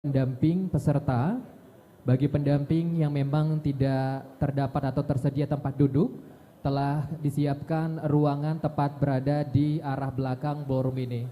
Pendamping peserta. Bagi pendamping yang memang tidak terdapat atau tersedia tempat duduk, telah disiapkan ruangan tepat berada di arah belakang ballroom ini.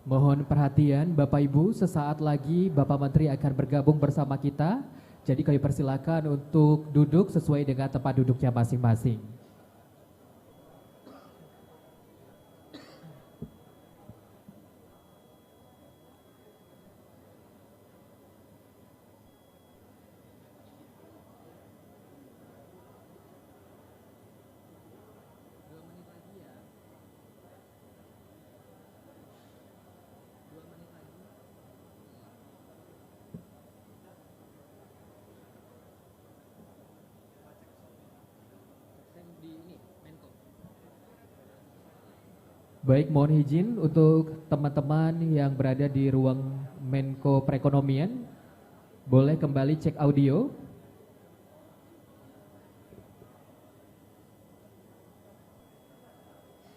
Mohon perhatian Bapak Ibu, sesaat lagi Bapak Menteri akan bergabung bersama kita. Jadi kami persilakan untuk duduk sesuai dengan tempat duduknya masing-masing. Baik, mohon izin untuk teman-teman yang berada di ruang Menko Perekonomian, boleh kembali cek audio.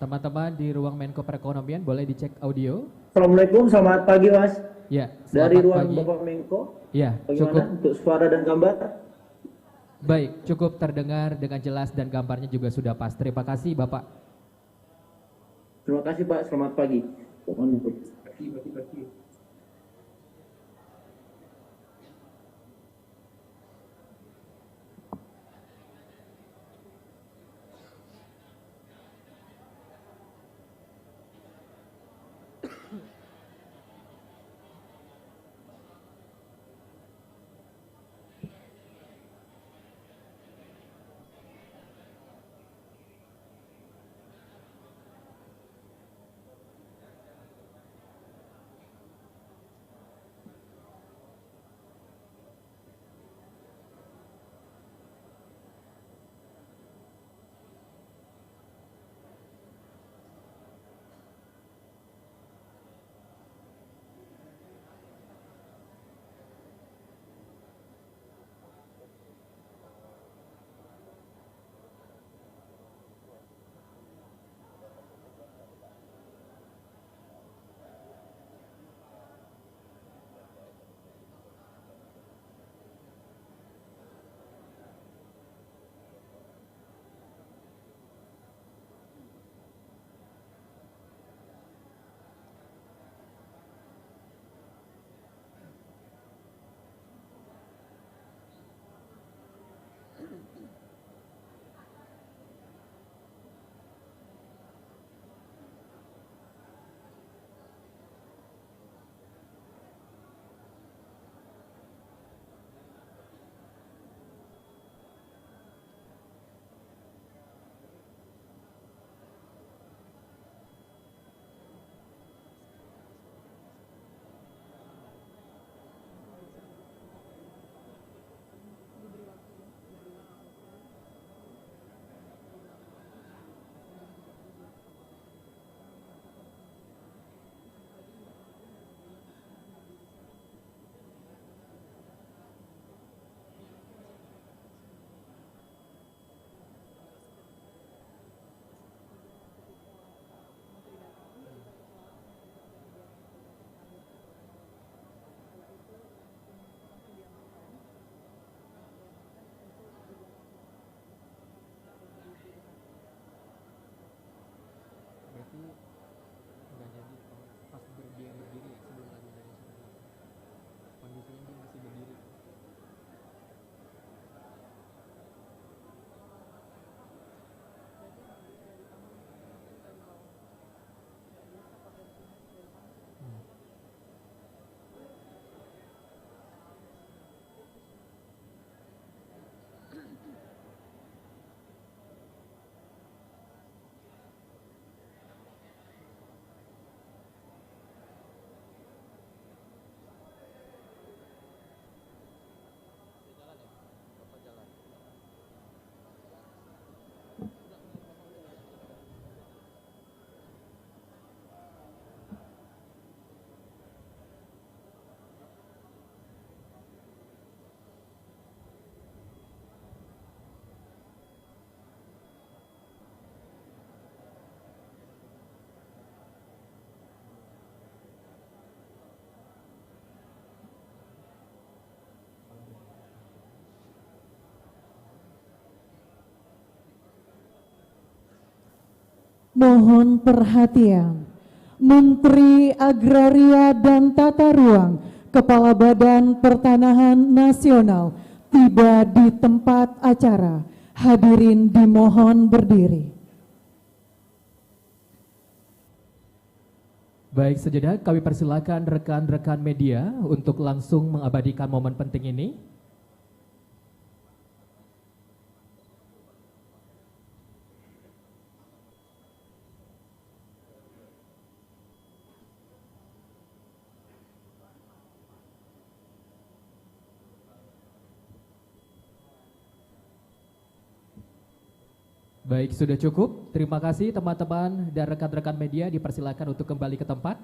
Teman-teman di ruang Menko Perekonomian, boleh dicek audio. Assalamualaikum, selamat pagi Mas. Ya, dari ruang pagi. Bapak Menko. Ya, bagaimana cukup untuk suara dan gambar? Baik, cukup terdengar dengan jelas dan gambarnya juga sudah pas. Terima kasih Bapak. Terima kasih Pak, selamat pagi. Mohon perhatian, Menteri Agraria dan Tata Ruang, Kepala Badan Pertanahan Nasional tiba di tempat acara. Hadirin dimohon berdiri. Baik, sejenak kami persilakan rekan-rekan media untuk langsung mengabadikan momen penting ini. Baik, sudah cukup. Terima kasih teman-teman dan rekan-rekan media, dipersilakan untuk kembali ke tempat.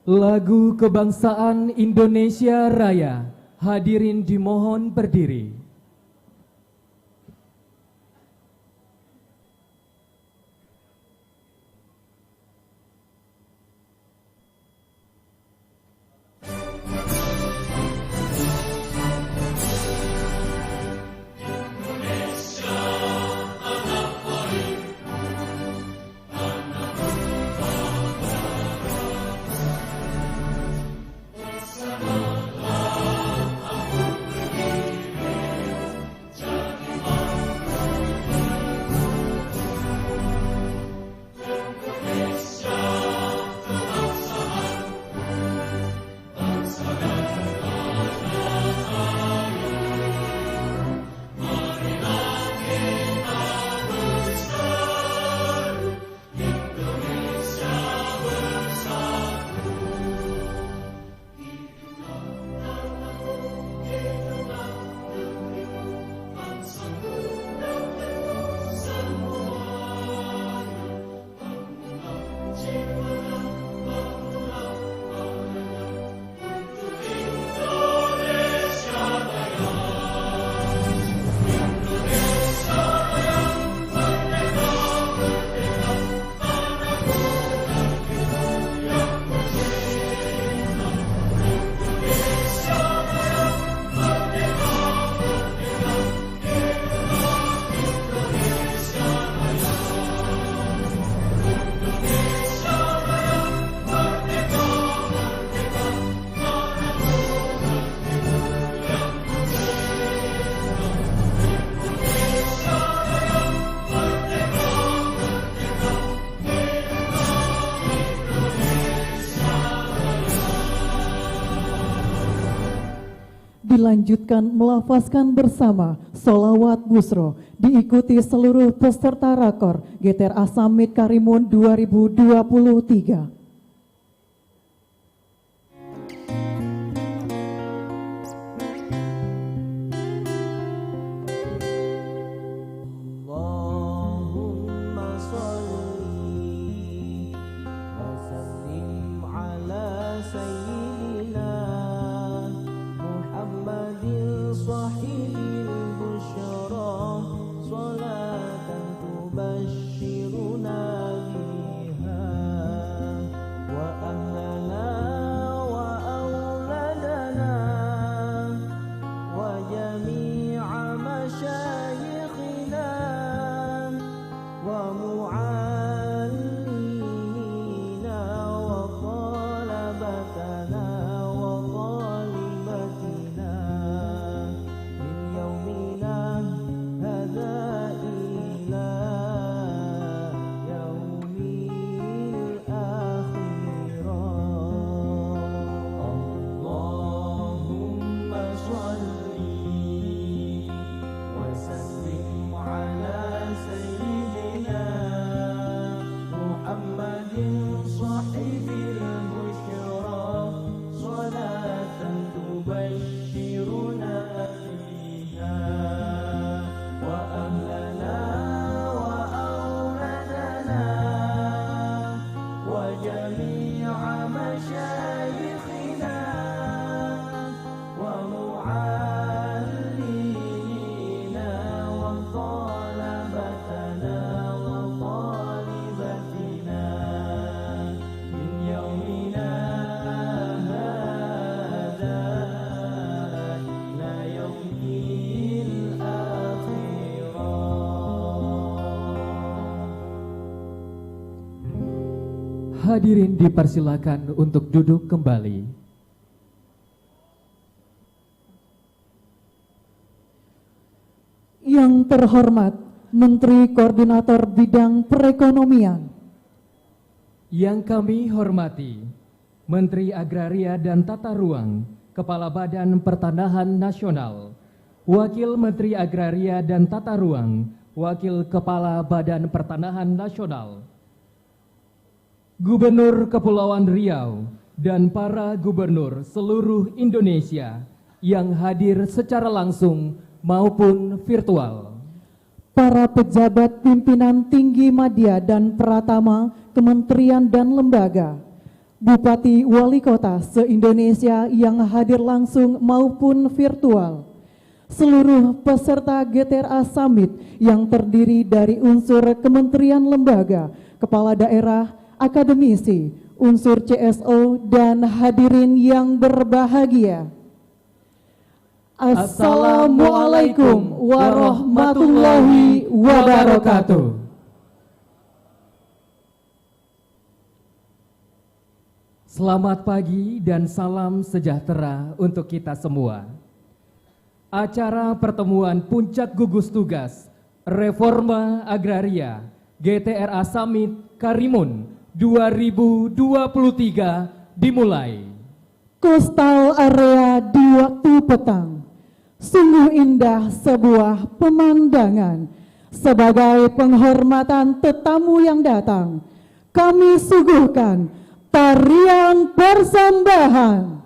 Lagu Kebangsaan Indonesia Raya, hadirin dimohon berdiri. Dilanjutkan melafazkan bersama Sholawat Busro, diikuti seluruh peserta Rakor GTRA Summit Karimun 2023. Hadirin dipersilakan untuk duduk kembali. Yang terhormat Menteri Koordinator Bidang Perekonomian, Yang kami hormati Menteri Agraria dan Tata Ruang, Kepala Badan Pertanahan Nasional, Wakil Menteri Agraria dan Tata Ruang, Wakil Kepala Badan Pertanahan Nasional, Gubernur Kepulauan Riau, dan para gubernur seluruh Indonesia yang hadir secara langsung maupun virtual. para pejabat pimpinan tinggi madya dan pratama kementerian dan lembaga, Bupati Wali Kota se-Indonesia yang hadir langsung maupun virtual, seluruh peserta GTRA Summit yang terdiri dari unsur kementerian lembaga, kepala daerah, akademisi, unsur CSO, dan hadirin yang berbahagia. Assalamualaikum warahmatullahi wabarakatuh. Selamat pagi dan salam sejahtera untuk kita semua. Acara pertemuan Puncak Gugus Tugas Reforma Agraria GTRA Summit Karimun 2023 dimulai. Coastal area di waktu petang. Sungguh indah sebuah pemandangan. Sebagai penghormatan tetamu yang datang, kami suguhkan tarian persembahan.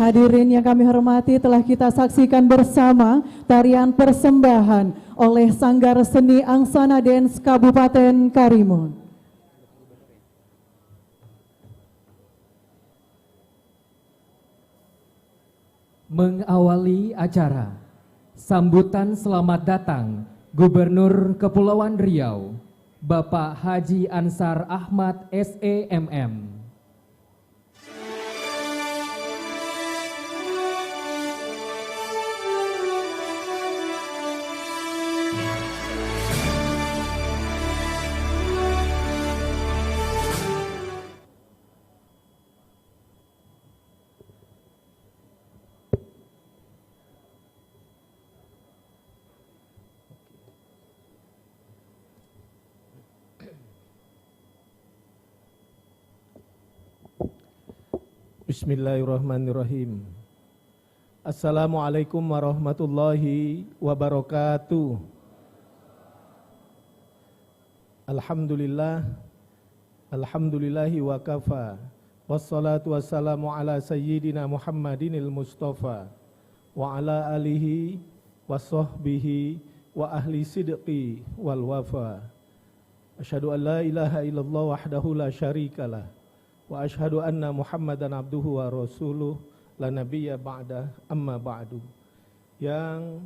hadirin yang kami hormati, telah kita saksikan bersama tarian persembahan oleh Sanggar Seni Angsana Dance Kabupaten Karimun. Mengawali acara, sambutan selamat datang Gubernur Kepulauan Riau, Bapak Haji Ansar Ahmad SEMM. Bismillahirrahmanirrahim. Assalamualaikum warahmatullahi wabarakatuh. Alhamdulillah, alhamdulillahi wa kafa. Wassalatu wassalamu ala sayyidina Muhammadinil Mustafa wa ala alihi wa sahbihi wa ahli sidqi wal wafa. Asyhadu an la ilaha illallah wahdahu la syarikalah wa asyhadu anna Muhammadan abduhu wa rasuluh la nabiyya ba'da amma ba'du. Yang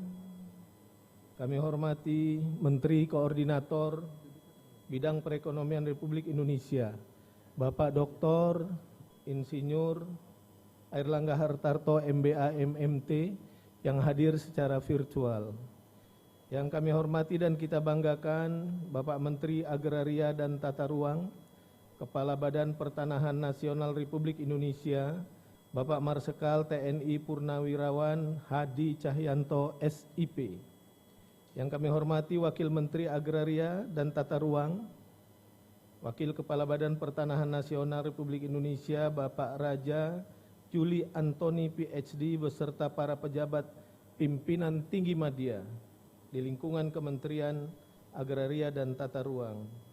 kami hormati Menteri Koordinator Bidang Perekonomian Republik Indonesia, Bapak Dr. Insinyur Airlangga Hartarto MBA MMT yang hadir secara virtual. Yang kami hormati dan kita banggakan Bapak Menteri Agraria dan Tata Ruang, Kepala Badan Pertanahan Nasional Republik Indonesia, Bapak Marsikal TNI Purnawirawan Hadi Cahyanto SIP. Yang kami hormati Wakil Menteri Agraria dan Tata Ruang, Wakil Kepala Badan Pertanahan Nasional Republik Indonesia, Bapak Raja Juli Antoni PhD beserta para pejabat pimpinan tinggi media di lingkungan Kementerian Agraria dan Tata Ruang.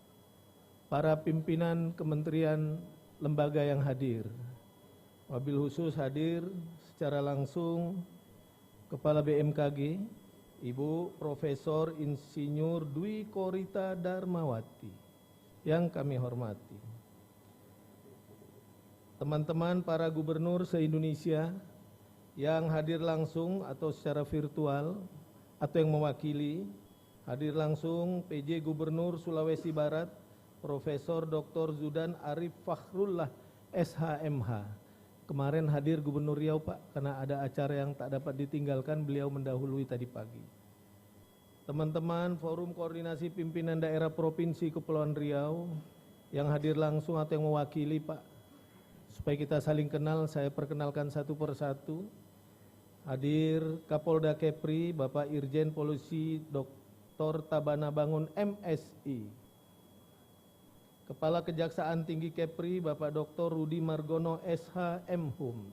Para pimpinan kementerian lembaga yang hadir, wabil khusus hadir secara langsung Kepala BMKG, Ibu Profesor Insinyur Dwi Korita Darmawati, yang kami hormati. Teman-teman para gubernur se-Indonesia yang hadir langsung atau secara virtual atau yang mewakili, hadir langsung PJ Gubernur Sulawesi Barat, Profesor Dr. Zudan Arif Fakhrullah SHMH. Kemarin hadir Gubernur Riau Pak, karena ada acara yang tak dapat ditinggalkan, beliau mendahului tadi pagi. Teman-teman Forum Koordinasi Pimpinan Daerah Provinsi Kepulauan Riau yang hadir langsung atau yang mewakili Pak, supaya kita saling kenal, saya perkenalkan satu persatu. Hadir Kapolda Kepri, Bapak Irjen Polisi Dr. Tabana Bangun MSI. Kepala Kejaksaan Tinggi Kepri, Bapak Dr. Rudi Margono SH Mhum.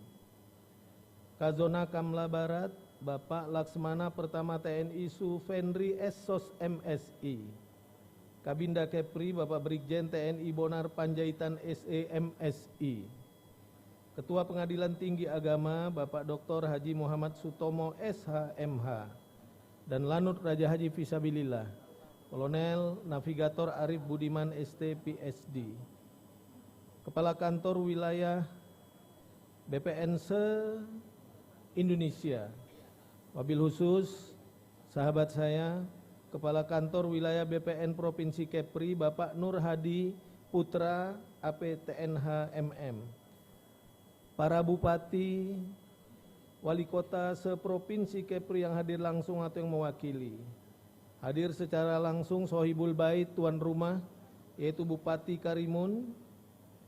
Kazona Kamla Barat, Bapak Laksmana Pertama TNI Sufendri Essos MSI. Kabinda Kepri, Bapak Brigjen TNI Bonar Panjaitan SE MSI. Ketua Pengadilan Tinggi Agama, Bapak Dr. Haji Muhammad Sutomo SHMH. Dan Lanut Raja Haji Fisabilillah, Kolonel Navigator Arif Budiman ST PSD. Kepala Kantor Wilayah BPN se-Indonesia, wabil khusus sahabat saya, Kepala Kantor Wilayah BPN Provinsi Kepri, Bapak Nur Hadi Putra APTNH MM. Para Bupati, Wali Kota se-Provinsi Kepri yang hadir langsung atau yang mewakili. Hadir secara langsung Sohibul Bait, tuan rumah, yaitu Bupati Karimun,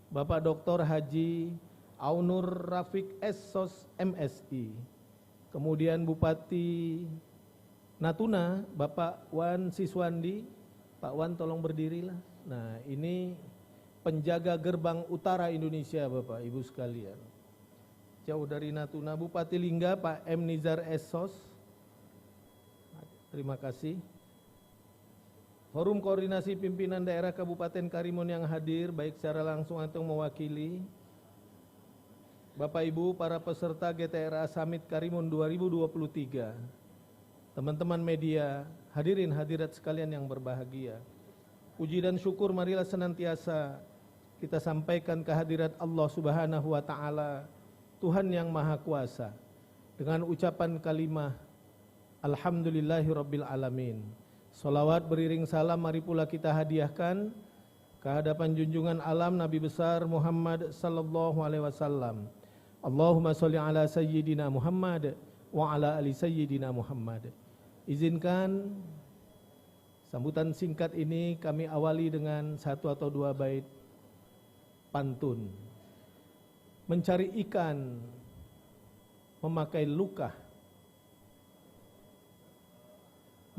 Bapak Dr. Haji Aunur Rafiq Essos MSI. Kemudian Bupati Natuna, Bapak Wan Siswandi. Pak Wan tolong berdirilah. Nah, ini penjaga gerbang utara Indonesia Bapak Ibu sekalian. Jauh dari Natuna. Bupati Lingga Pak M. Nizar Essos. Terima kasih. Forum Koordinasi Pimpinan Daerah Kabupaten Karimun yang hadir, baik secara langsung atau mewakili, Bapak Ibu para peserta GTRA Summit Karimun 2023, teman-teman media, hadirin hadirat sekalian yang berbahagia. Puji dan syukur marilah senantiasa kita sampaikan kehadirat Allah Subhanahu wa Ta'ala, Tuhan yang Maha Kuasa, dengan ucapan kalimah Alhamdulillahirabbil alamin. Salawat beriring salam mari pula kita hadiahkan ke hadapan junjungan alam Nabi besar Muhammad sallallahu alaihi wasallam. Allahumma sholli ala sayyidina Muhammad wa ala ali sayyidina Muhammad. Izinkan sambutan singkat ini kami awali dengan satu atau dua bait pantun. Mencari ikan memakai lukah,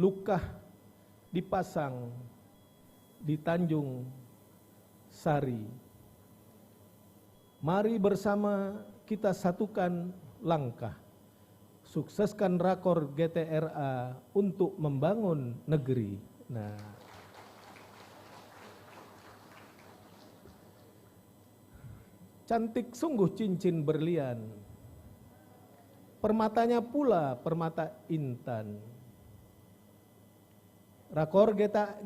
lukah dipasang di Tanjung Sari. Mari bersama kita satukan langkah, sukseskan rakor GTRA untuk membangun negeri. Nah, cantik sungguh cincin berlian, permatanya pula permata intan. Rakor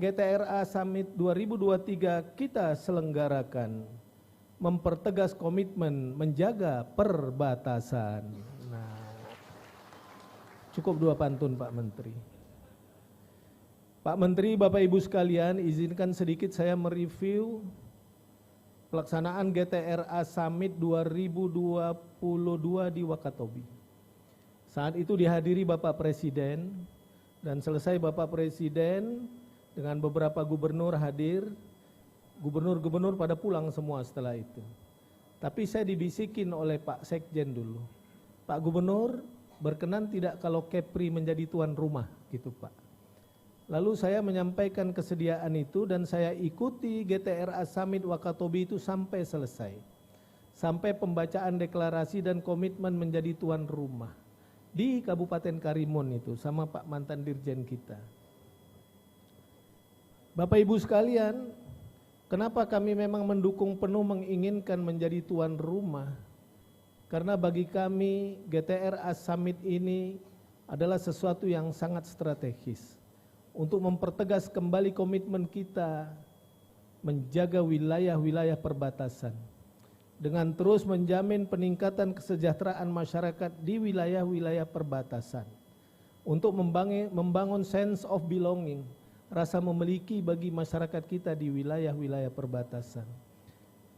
GTRA Summit 2023 kita selenggarakan, mempertegas komitmen menjaga perbatasan. Nah, cukup dua pantun Pak Menteri. Pak Menteri, Bapak Ibu sekalian, izinkan sedikit saya mereview pelaksanaan GTRA Summit 2022 di Wakatobi. Saat itu dihadiri Bapak Presiden, dan selesai Bapak Presiden dengan beberapa gubernur hadir, gubernur-gubernur pada pulang semua setelah itu. Tapi saya dibisikin oleh Pak Sekjen dulu, Pak Gubernur berkenan tidak kalau Kepri menjadi tuan rumah gitu Pak. Lalu saya menyampaikan kesediaan itu dan saya ikuti GTRA Summit Wakatobi itu sampai selesai. Sampai pembacaan deklarasi dan komitmen menjadi tuan rumah di Kabupaten Karimun itu sama Pak mantan Dirjen kita. Bapak Ibu sekalian, kenapa kami memang mendukung penuh menginginkan menjadi tuan rumah? Karena bagi kami GTRA Summit ini adalah sesuatu yang sangat strategis untuk mempertegas kembali komitmen kita menjaga wilayah-wilayah perbatasan dengan terus menjamin peningkatan kesejahteraan masyarakat di wilayah-wilayah perbatasan untuk membangun sense of belonging, rasa memiliki bagi masyarakat kita di wilayah-wilayah perbatasan.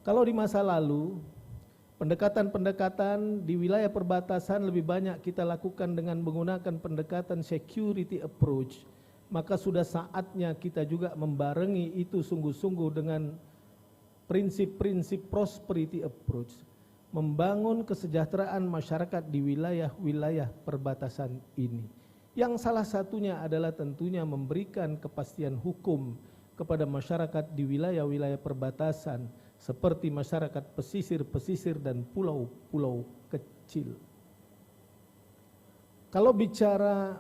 Kalau di masa lalu, pendekatan-pendekatan di wilayah perbatasan lebih banyak kita lakukan dengan menggunakan pendekatan security approach, maka sudah saatnya kita juga membarengi itu sungguh-sungguh dengan prinsip-prinsip prosperity approach, membangun kesejahteraan masyarakat di wilayah-wilayah perbatasan ini. Yang salah satunya adalah tentunya memberikan kepastian hukum kepada masyarakat di wilayah-wilayah perbatasan seperti masyarakat pesisir-pesisir dan pulau-pulau kecil. Kalau bicara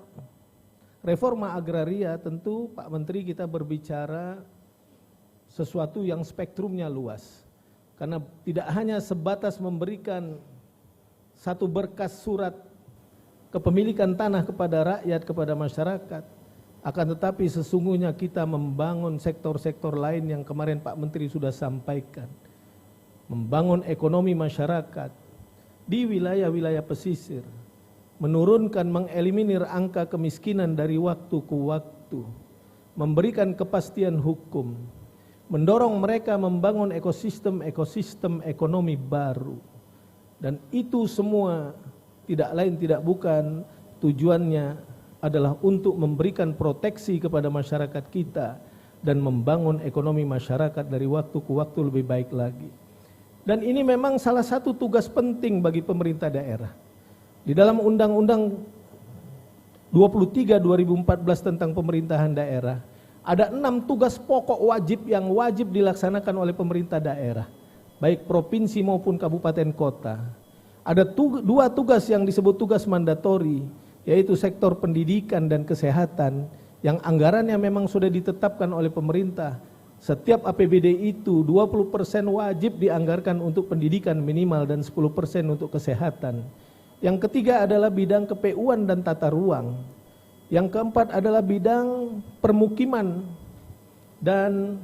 reforma agraria, tentu Pak Menteri kita berbicara sesuatu yang spektrumnya luas. Karena tidak hanya sebatas memberikan satu berkas surat kepemilikan tanah kepada rakyat, kepada masyarakat, akan tetapi sesungguhnya kita membangun sektor-sektor lain yang kemarin Pak Menteri sudah sampaikan. Membangun ekonomi masyarakat di wilayah-wilayah pesisir, menurunkan, mengeliminir angka kemiskinan dari waktu ke waktu, memberikan kepastian hukum, mendorong mereka membangun ekosistem ekonomi baru. Dan itu semua tidak lain tidak bukan tujuannya adalah untuk memberikan proteksi kepada masyarakat kita dan membangun ekonomi masyarakat dari waktu ke waktu lebih baik lagi. Dan ini memang salah satu tugas penting bagi pemerintah daerah. Di dalam Undang-Undang 23 2014 tentang pemerintahan daerah, ada 6 tugas pokok wajib yang wajib dilaksanakan oleh pemerintah daerah, baik provinsi maupun kabupaten kota. Ada 2 tugas yang disebut tugas mandatori, yaitu sektor pendidikan dan kesehatan, yang anggarannya memang sudah ditetapkan oleh pemerintah Setiap APBD itu 20% wajib dianggarkan untuk pendidikan minimal dan 10% untuk kesehatan. Yang ketiga adalah bidang KPU-an dan tata ruang. Yang keempat adalah bidang permukiman dan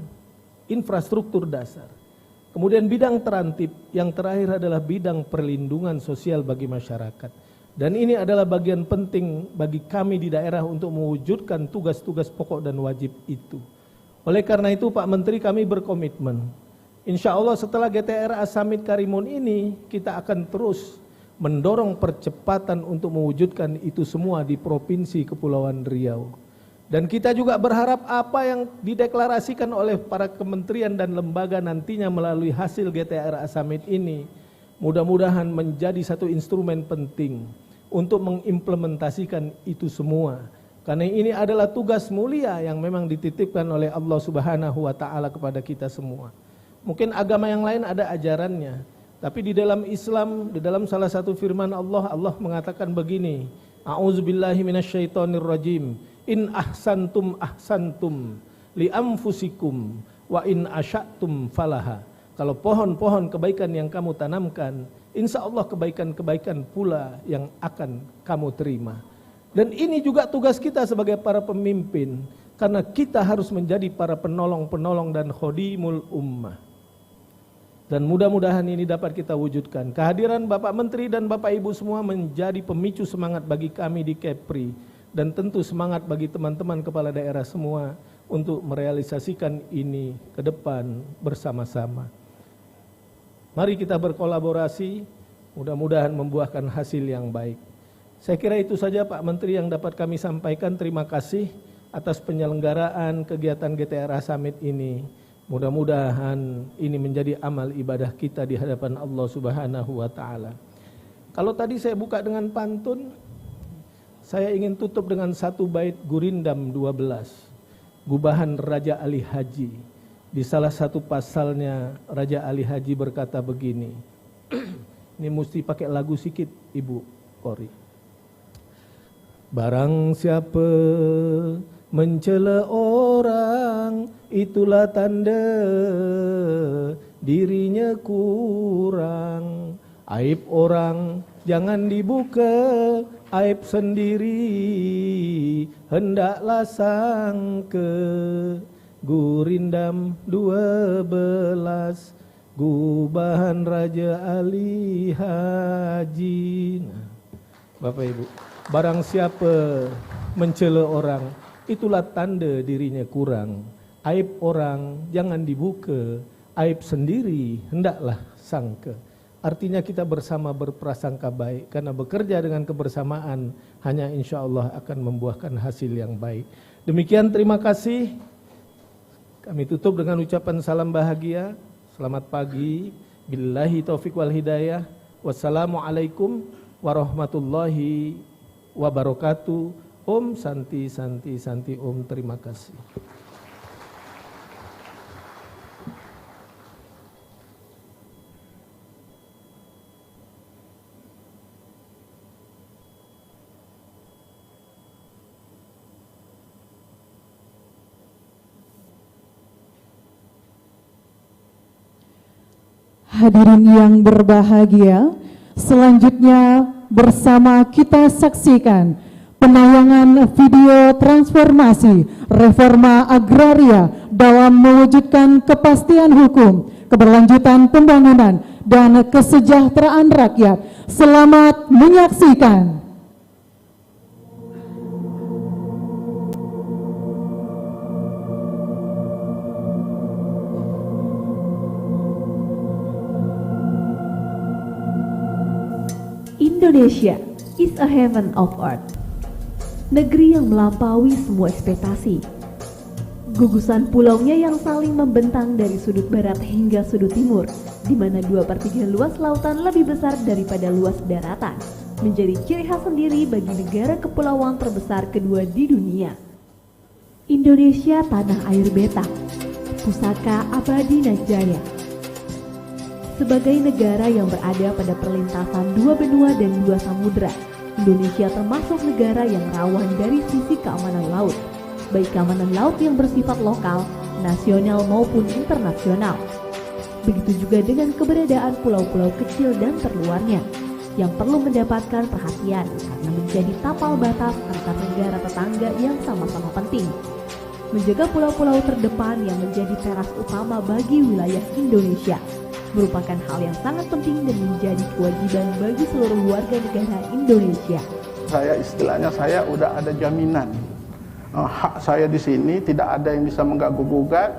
infrastruktur dasar. Kemudian bidang terantip, yang terakhir adalah bidang perlindungan sosial bagi masyarakat. Dan ini adalah bagian penting bagi kami di daerah untuk mewujudkan tugas-tugas pokok dan wajib itu. Oleh karena itu Pak Menteri, kami berkomitmen. Insya Allah setelah GTRA Summit Karimun ini, kita akan terus mendorong percepatan untuk mewujudkan itu semua di Provinsi Kepulauan Riau. Dan kita juga berharap apa yang dideklarasikan oleh para kementerian dan lembaga nantinya melalui hasil GTRA Summit ini, mudah-mudahan menjadi satu instrumen penting untuk mengimplementasikan itu semua. Karena ini adalah tugas mulia yang memang dititipkan oleh Allah Subhanahu wa Ta'ala kepada kita semua. Mungkin agama yang lain ada ajarannya, tapi di dalam Islam, di dalam salah satu firman Allah, Allah mengatakan begini, A'udzubillahi minasyaitonirrajim, in ahsantum ahsantum li anfusikum wa in asya'tum falaha. Kalau pohon-pohon kebaikan yang kamu tanamkan, insya Allah kebaikan-kebaikan pula yang akan kamu terima. Dan ini juga tugas kita sebagai para pemimpin, karena kita harus menjadi para penolong-penolong dan khodimul ummah. Dan mudah-mudahan ini dapat kita wujudkan. Kehadiran Bapak Menteri dan Bapak Ibu semua menjadi pemicu semangat bagi kami di Kepri, dan tentu semangat bagi teman-teman kepala daerah semua untuk merealisasikan ini ke depan bersama-sama. Mari kita berkolaborasi, mudah-mudahan membuahkan hasil yang baik. Saya kira itu saja Pak Menteri yang dapat kami sampaikan. Terima kasih atas penyelenggaraan kegiatan GTRA Summit ini. Mudah-mudahan ini menjadi amal ibadah kita di hadapan Allah Subhanahu wa Ta'ala. Kalau tadi saya buka dengan pantun, saya ingin tutup dengan satu bait Gurindam 12, Gubahan Raja Ali Haji. Di salah satu pasalnya Raja Ali Haji berkata begini. Ini mesti pakai lagu sikit Ibu Kori. Barang siapa mencela orang, itulah tanda dirinya kurang. Aib orang jangan dibuka, aib sendiri hendaklah sangka. Gurindam 12, Gubahan Raja Ali Haji. Nah, Bapak Ibu, barang siapa mencela orang, itulah tanda dirinya kurang. Aib orang jangan dibuka, aib sendiri hendaklah sangka. Artinya kita bersama berprasangka baik, karena bekerja dengan kebersamaan hanya insya Allah akan membuahkan hasil yang baik. Demikian, terima kasih. Kami tutup dengan ucapan salam bahagia. Selamat pagi. Billahi taufiq wal hidayah. Wassalamualaikum warahmatullahi wabarakatuh. Om Santi Santi Santi Om. Terima kasih. Hadirin yang berbahagia, selanjutnya bersama kita saksikan penayangan video transformasi reforma agraria dalam mewujudkan kepastian hukum, keberlanjutan pembangunan, dan kesejahteraan rakyat. Selamat menyaksikan. Indonesia is a heaven of earth, negeri yang melampaui semua ekspektasi. Gugusan pulaunya yang saling membentang dari sudut barat hingga sudut timur, di mana 2/3 luas lautan lebih besar daripada luas daratan, menjadi ciri khas sendiri bagi negara kepulauan terbesar kedua di dunia. Indonesia tanah air beta, pusaka abadi Najaya. Sebagai negara yang berada pada perlintasan dua benua dan dua samudera, Indonesia termasuk negara yang rawan dari sisi keamanan laut, baik keamanan laut yang bersifat lokal nasional maupun internasional. Begitu juga dengan keberadaan pulau-pulau kecil dan terluarnya yang perlu mendapatkan perhatian karena menjadi tapal batas antar negara tetangga yang sama-sama penting. Menjaga pulau-pulau terdepan yang menjadi teras utama bagi wilayah Indonesia merupakan hal yang sangat penting dan menjadi kewajiban bagi seluruh warga negara Indonesia. Istilahnya saya udah ada jaminan. Hak saya di sini tidak ada yang bisa mengganggu-gugat,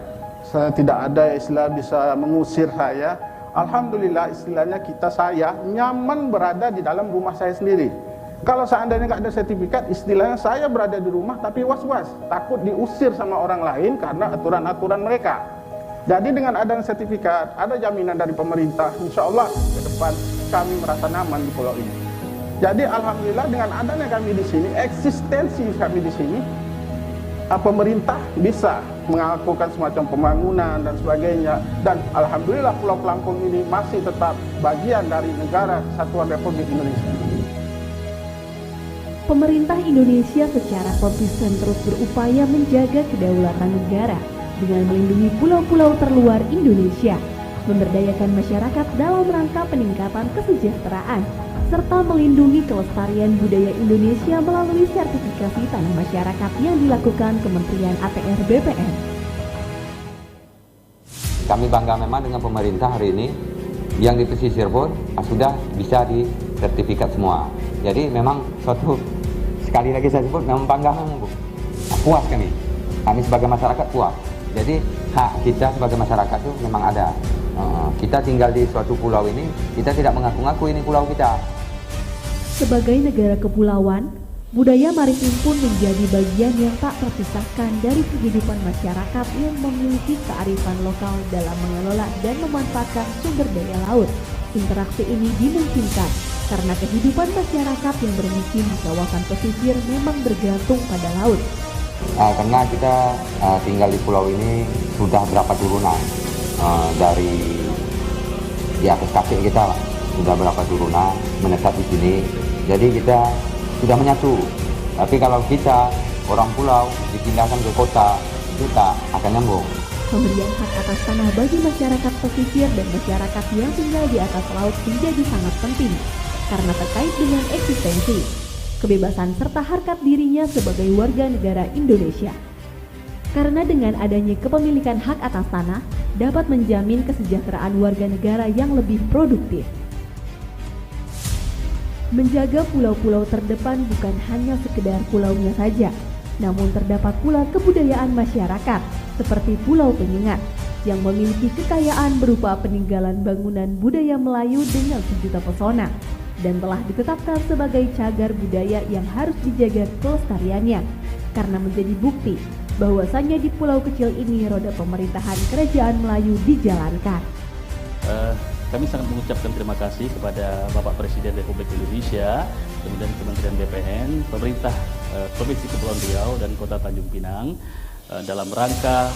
saya tidak ada istilah bisa mengusir saya. Alhamdulillah istilahnya saya nyaman berada di dalam rumah saya sendiri. Kalau seandainya nggak ada sertifikat, istilahnya saya berada di rumah tapi was-was, takut diusir sama orang lain karena aturan-aturan mereka. Jadi dengan adanya sertifikat, ada jaminan dari pemerintah, insya Allah ke depan kami merasa nyaman di pulau ini. Jadi alhamdulillah dengan adanya kami di sini, eksistensi kami di sini, pemerintah bisa melakukan semacam pembangunan dan sebagainya, dan alhamdulillah Pulau Kelangkung ini masih tetap bagian dari negara Kesatuan Republik Indonesia. Pemerintah Indonesia secara konsisten terus berupaya menjaga kedaulatan negara dengan melindungi pulau-pulau terluar Indonesia, memberdayakan masyarakat dalam rangka peningkatan kesejahteraan, serta melindungi kelestarian budaya Indonesia melalui sertifikasi tanah masyarakat yang dilakukan Kementerian ATR BPN. Kami bangga memang dengan pemerintah hari ini, yang di pesisir pun sudah bisa disertifikat semua. Jadi memang suatu, sekali lagi saya sebut, memang bangga memang, Bu. Puas kami sebagai masyarakat puas. Jadi hak kita sebagai masyarakat itu memang ada. Kita tinggal di suatu pulau ini, kita tidak mengaku-ngaku ini pulau kita. Sebagai negara kepulauan, budaya maritim pun menjadi bagian yang tak terpisahkan dari kehidupan masyarakat yang memiliki kearifan lokal dalam mengelola dan memanfaatkan sumber daya laut. Interaksi ini dimungkinkan karena kehidupan masyarakat yang bermukim di kawasan pesisir memang bergantung pada laut. Karena kita tinggal di pulau ini sudah berapa turunan, dari di atas kaki kita lah, sudah berapa turunan menetap di sini. Jadi kita sudah menyatu. Tapi kalau kita orang pulau dipindahkan ke kota, itu tak akan nyambung. Pemberian hak atas tanah bagi masyarakat pesisir dan masyarakat yang tinggal di atas laut menjadi sangat penting karena terkait dengan eksistensi, kebebasan serta harkat dirinya sebagai warga negara Indonesia. Karena dengan adanya kepemilikan hak atas tanah dapat menjamin kesejahteraan warga negara yang lebih produktif. Menjaga pulau-pulau terdepan bukan hanya sekedar pulaunya saja, namun terdapat pula kebudayaan masyarakat seperti Pulau Penyengat yang memiliki kekayaan berupa peninggalan bangunan budaya Melayu dengan sejuta pesona dan telah ditetapkan sebagai cagar budaya yang harus dijaga kelestariannya karena menjadi bukti bahwasannya di pulau kecil ini roda pemerintahan kerajaan Melayu dijalankan. Kami sangat mengucapkan terima kasih kepada Bapak Presiden Republik Indonesia, kemudian Kementerian BPN, pemerintah Provinsi Kepulauan Riau dan Kota Tanjung Pinang dalam rangka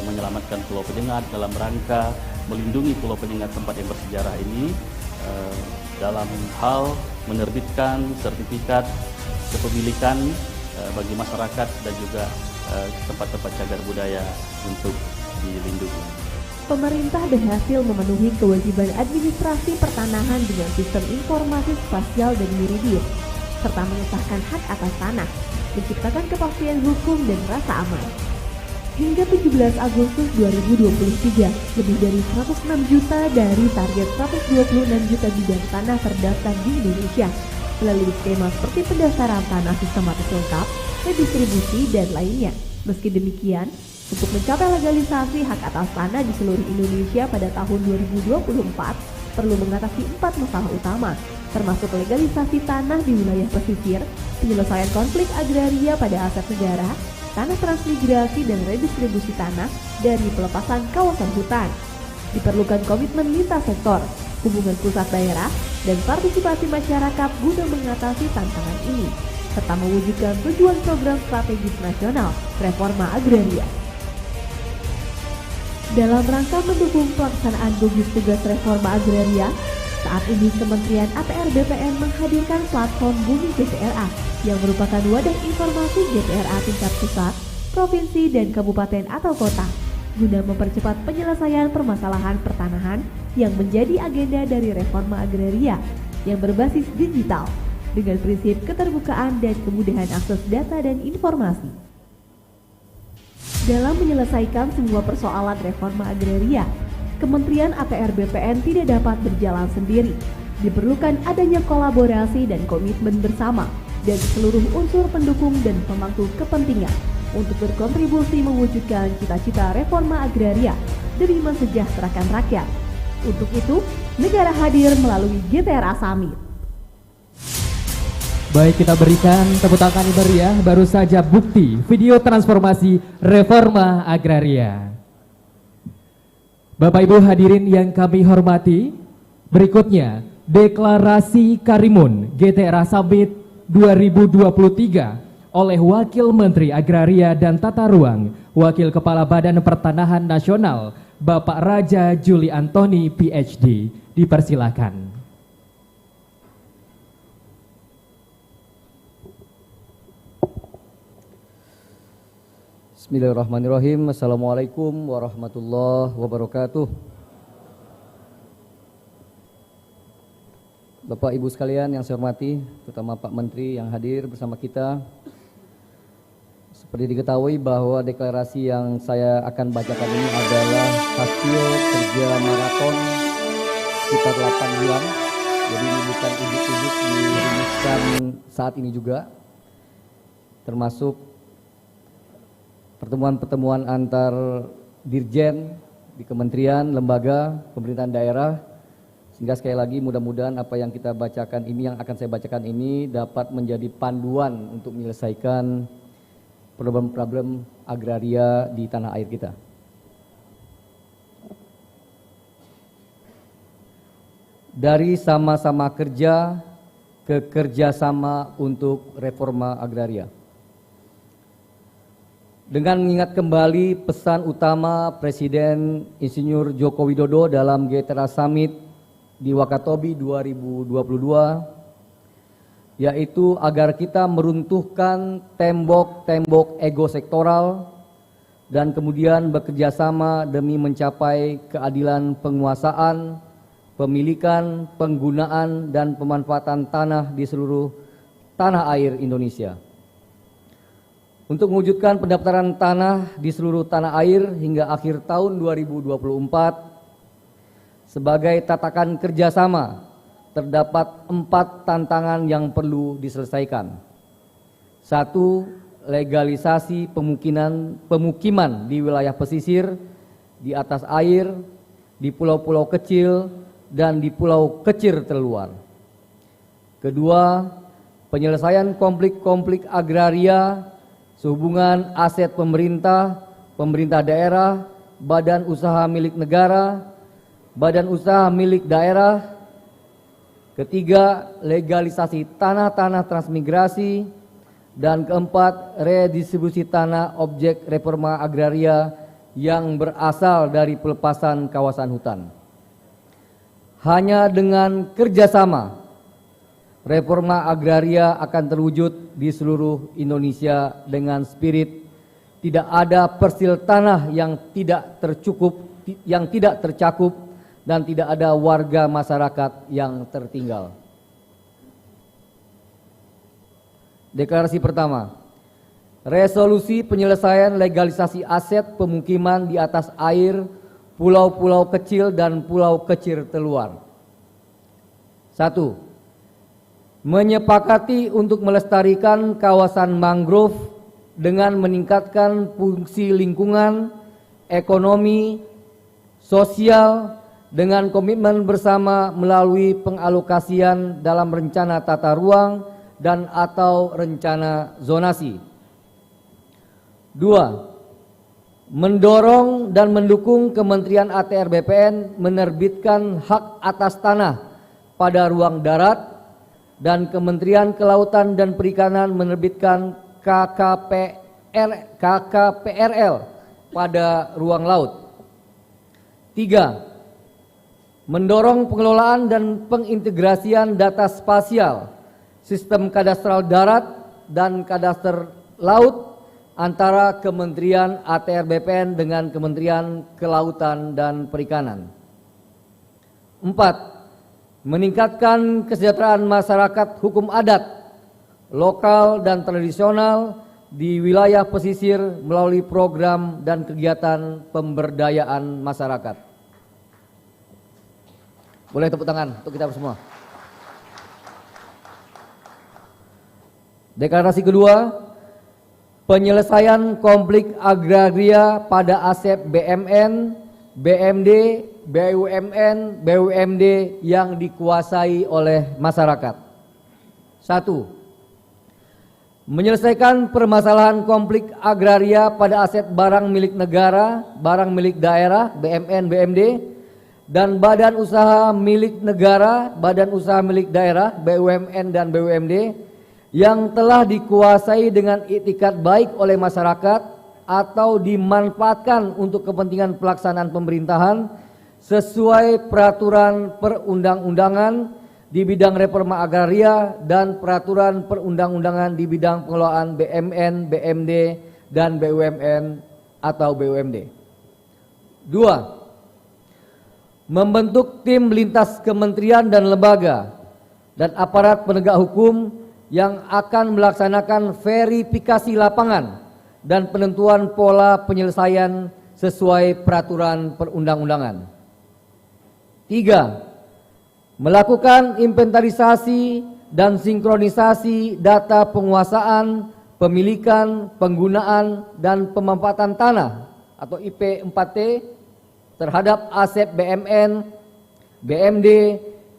menyelamatkan Pulau Penyengat, dalam rangka melindungi Pulau Penyengat tempat yang bersejarah ini, dalam hal menerbitkan sertifikat kepemilikan bagi masyarakat dan juga tempat-tempat cagar budaya untuk dilindungi. Pemerintah berhasil memenuhi kewajiban administrasi pertanahan dengan sistem informasi spasial dan yuridis, serta mengesahkan hak atas tanah, menciptakan kepastian hukum dan rasa aman. Hingga 17 Agustus 2023, lebih dari 106 juta dari target 126 juta bidang tanah terdaftar di Indonesia melalui skema seperti pendaftaran tanah sistematis lengkap, redistribusi, dan lainnya. Meski demikian, untuk mencapai legalisasi hak atas tanah di seluruh Indonesia pada tahun 2024 perlu mengatasi 4 masalah utama, termasuk legalisasi tanah di wilayah pesisir, penyelesaian konflik agraria pada aset negara, tanah transmigrasi dan redistribusi tanah dari pelepasan kawasan hutan. Diperlukan komitmen lintas sektor, hubungan pusat daerah, dan partisipasi masyarakat guna mengatasi tantangan ini, serta mewujudkan tujuan program strategis nasional reforma agraria. Dalam rangka mendukung pelaksanaan gugus tugas reforma agraria, saat ini Kementerian ATR BPN menghadirkan platform Bumi GPRA yang merupakan wadah informasi GPRA tingkat pusat provinsi, dan kabupaten atau kota guna mempercepat penyelesaian permasalahan pertanahan yang menjadi agenda dari reforma agraria yang berbasis digital dengan prinsip keterbukaan dan kemudahan akses data dan informasi. Dalam menyelesaikan semua persoalan reforma agraria, Kementerian ATR BPN tidak dapat berjalan sendiri. Diperlukan adanya kolaborasi dan komitmen bersama dari seluruh unsur pendukung dan pemangku kepentingan untuk berkontribusi mewujudkan cita-cita reforma agraria demi mensejahterakan rakyat. Untuk itu, negara hadir melalui GTRA Summit. Baik, kita berikan tepuk tangan yang meriah. Baru saja bukti video transformasi reforma agraria. Bapak Ibu hadirin yang kami hormati, berikutnya Deklarasi Karimun GTRA Summit 2023 oleh Wakil Menteri Agraria dan Tata Ruang, Wakil Kepala Badan Pertanahan Nasional, Bapak Raja Juli Antoni PhD. Dipersilakan. Bismillahirrahmanirrahim. Assalamualaikum warahmatullahi wabarakatuh. Bapak Ibu sekalian yang saya hormati, terutama Pak Menteri yang hadir bersama kita. Seperti diketahui bahwa deklarasi yang saya akan bacakan ini adalah hasil kerja maraton sekitar 8 bulan. Jadi ini bukan ujuk-ujuk dirumuskan saat ini juga. Termasuk pertemuan-pertemuan antar dirjen di kementerian, lembaga, pemerintahan daerah. Sehingga sekali lagi mudah-mudahan apa yang kita bacakan ini, yang akan saya bacakan ini dapat menjadi panduan untuk menyelesaikan problem-problem agraria di tanah air kita. Dari sama-sama kerja ke kerjasama untuk reforma agraria. Dengan mengingat kembali pesan utama Presiden Insinyur Joko Widodo dalam GTRA Summit di Wakatobi 2022, yaitu agar kita meruntuhkan tembok-tembok ego sektoral dan kemudian bekerjasama demi mencapai keadilan penguasaan, pemilikan, penggunaan, dan pemanfaatan tanah di seluruh tanah air Indonesia. Untuk mewujudkan pendaftaran tanah di seluruh tanah air hingga akhir tahun 2024, sebagai tatakan kerjasama, terdapat 4 tantangan yang perlu diselesaikan. 1. Legalisasi pemukiman di wilayah pesisir, di atas air, di pulau-pulau kecil, dan di pulau kecil terluar. 2. Penyelesaian konflik-konflik agraria sehubungan aset pemerintah, pemerintah daerah, badan usaha milik negara, badan usaha milik daerah. 3. Legalisasi tanah-tanah transmigrasi. Dan 4. Redistribusi tanah objek reforma agraria yang berasal dari pelepasan kawasan hutan. Hanya dengan kerjasama, reforma agraria akan terwujud di seluruh Indonesia dengan spirit tidak ada persil tanah yang tidak tercakup dan tidak ada warga masyarakat yang tertinggal. Deklarasi pertama, resolusi penyelesaian legalisasi aset pemukiman di atas air, pulau-pulau kecil dan pulau kecil terluar. 1. Menyepakati untuk melestarikan kawasan mangrove dengan meningkatkan fungsi lingkungan, ekonomi, sosial, dengan komitmen bersama melalui pengalokasian dalam rencana tata ruang dan atau rencana zonasi. 2. Mendorong dan mendukung Kementerian ATR BPN menerbitkan hak atas tanah pada ruang darat dan Kementerian Kelautan dan Perikanan menerbitkan KKPRL pada ruang laut. 3. Mendorong pengelolaan dan pengintegrasian data spasial, sistem kadastral darat dan kadaster laut antara Kementerian ATR BPN dengan Kementerian Kelautan dan Perikanan. 4. Meningkatkan kesejahteraan masyarakat hukum adat, lokal dan tradisional di wilayah pesisir melalui program dan kegiatan pemberdayaan masyarakat. Boleh tepuk tangan untuk kita semua. Deklarasi kedua, penyelesaian konflik agraria pada aset BMN, BMD, BUMN, BUMD yang dikuasai oleh masyarakat. 1. Menyelesaikan permasalahan konflik agraria pada aset barang milik negara, barang milik daerah, BMN, BMD, dan badan usaha milik negara, badan usaha milik daerah, BUMN dan BUMD, yang telah dikuasai dengan iktikat baik oleh masyarakat atau dimanfaatkan untuk kepentingan pelaksanaan pemerintahan sesuai peraturan perundang-undangan di bidang reforma agraria dan peraturan perundang-undangan di bidang pengelolaan BMN, BMD, dan BUMN atau BUMD. 2. Membentuk tim lintas kementerian dan lembaga dan aparat penegak hukum yang akan melaksanakan verifikasi lapangan dan penentuan pola penyelesaian sesuai peraturan perundang-undangan. 3. Melakukan inventarisasi dan sinkronisasi data penguasaan, pemilikan, penggunaan, dan pemanfaatan tanah atau IP4T terhadap aset BMN, BMD,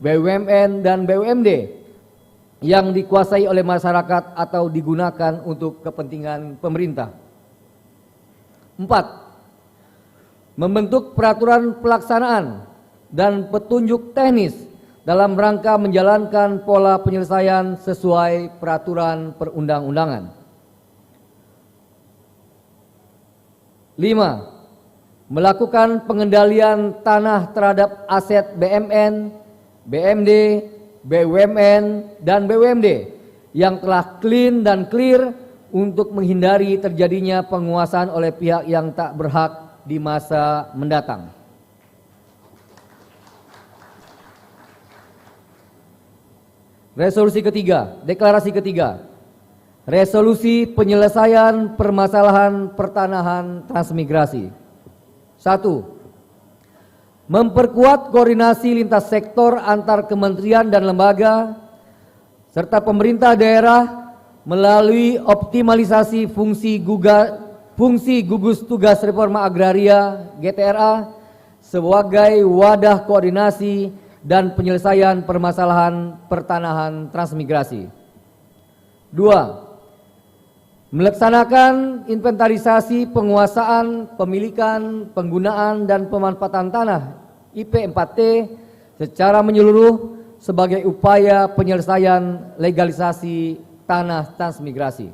BUMN, dan BUMD yang dikuasai oleh masyarakat atau digunakan untuk kepentingan pemerintah. 4. Membentuk peraturan pelaksanaan dan petunjuk teknis dalam rangka menjalankan pola penyelesaian sesuai peraturan perundang-undangan. 5. Melakukan pengendalian tanah terhadap aset BMN, BMD, BUMN, dan BUMD yang telah clean dan clear untuk menghindari terjadinya penguasaan oleh pihak yang tak berhak di masa mendatang. Resolusi ketiga, deklarasi ketiga, resolusi penyelesaian permasalahan pertanahan transmigrasi. 1. Memperkuat koordinasi lintas sektor antar kementerian dan lembaga serta pemerintah daerah melalui optimalisasi fungsi gugus tugas reforma agraria GTRA sebagai wadah koordinasi dan penyelesaian permasalahan pertanahan transmigrasi. 2. Melaksanakan inventarisasi penguasaan, pemilikan, penggunaan, dan pemanfaatan tanah IP4T secara menyeluruh sebagai upaya penyelesaian legalisasi tanah transmigrasi.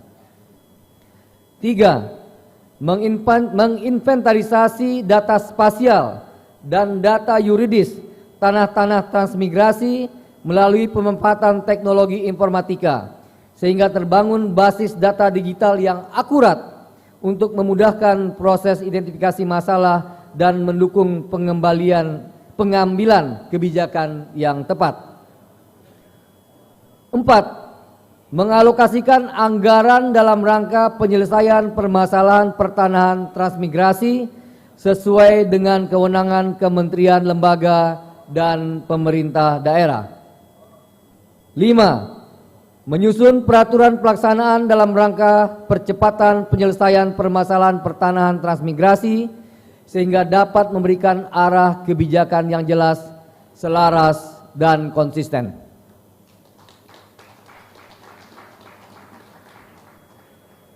3. Menginventarisasi data spasial dan data yuridis tanah-tanah transmigrasi melalui pemanfaatan teknologi informatika sehingga terbangun basis data digital yang akurat untuk memudahkan proses identifikasi masalah dan mendukung pengambilan kebijakan yang tepat. 4. Mengalokasikan anggaran dalam rangka penyelesaian permasalahan pertanahan transmigrasi sesuai dengan kewenangan kementerian, lembaga, dan pemerintah daerah. 5. Menyusun peraturan pelaksanaan dalam rangka percepatan penyelesaian permasalahan pertanahan transmigrasi sehingga dapat memberikan arah kebijakan yang jelas, selaras, dan konsisten.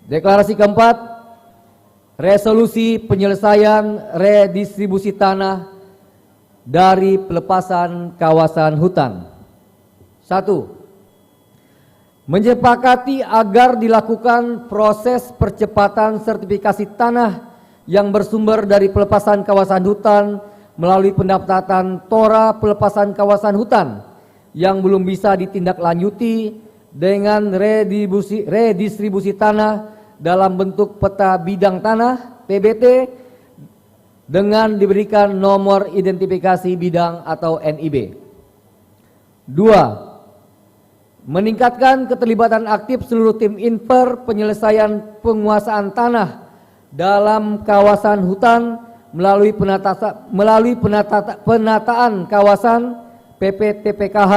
Deklarasi keempat, resolusi penyelesaian redistribusi tanah dari pelepasan kawasan hutan. 1. Menyepakati agar dilakukan proses percepatan sertifikasi tanah yang bersumber dari pelepasan kawasan hutan melalui pendaftaran tora pelepasan kawasan hutan yang belum bisa ditindaklanjuti dengan redistribusi tanah dalam bentuk peta bidang tanah (PBT) dengan diberikan nomor identifikasi bidang atau NIB. 2. Meningkatkan keterlibatan aktif seluruh tim infer penyelesaian penguasaan tanah dalam kawasan hutan melalui penataan kawasan PPTPKH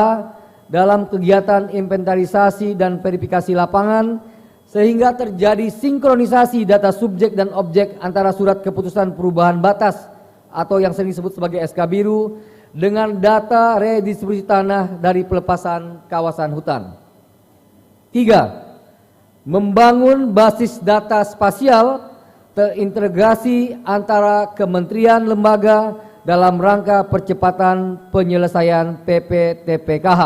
dalam kegiatan inventarisasi dan verifikasi lapangan sehingga terjadi sinkronisasi data subjek dan objek antara surat keputusan perubahan batas atau yang sering disebut sebagai SK Biru dengan data redistribusi tanah dari pelepasan kawasan hutan. 3. Membangun basis data spasial terintegrasi antara kementerian lembaga dalam rangka percepatan penyelesaian PPTPKH.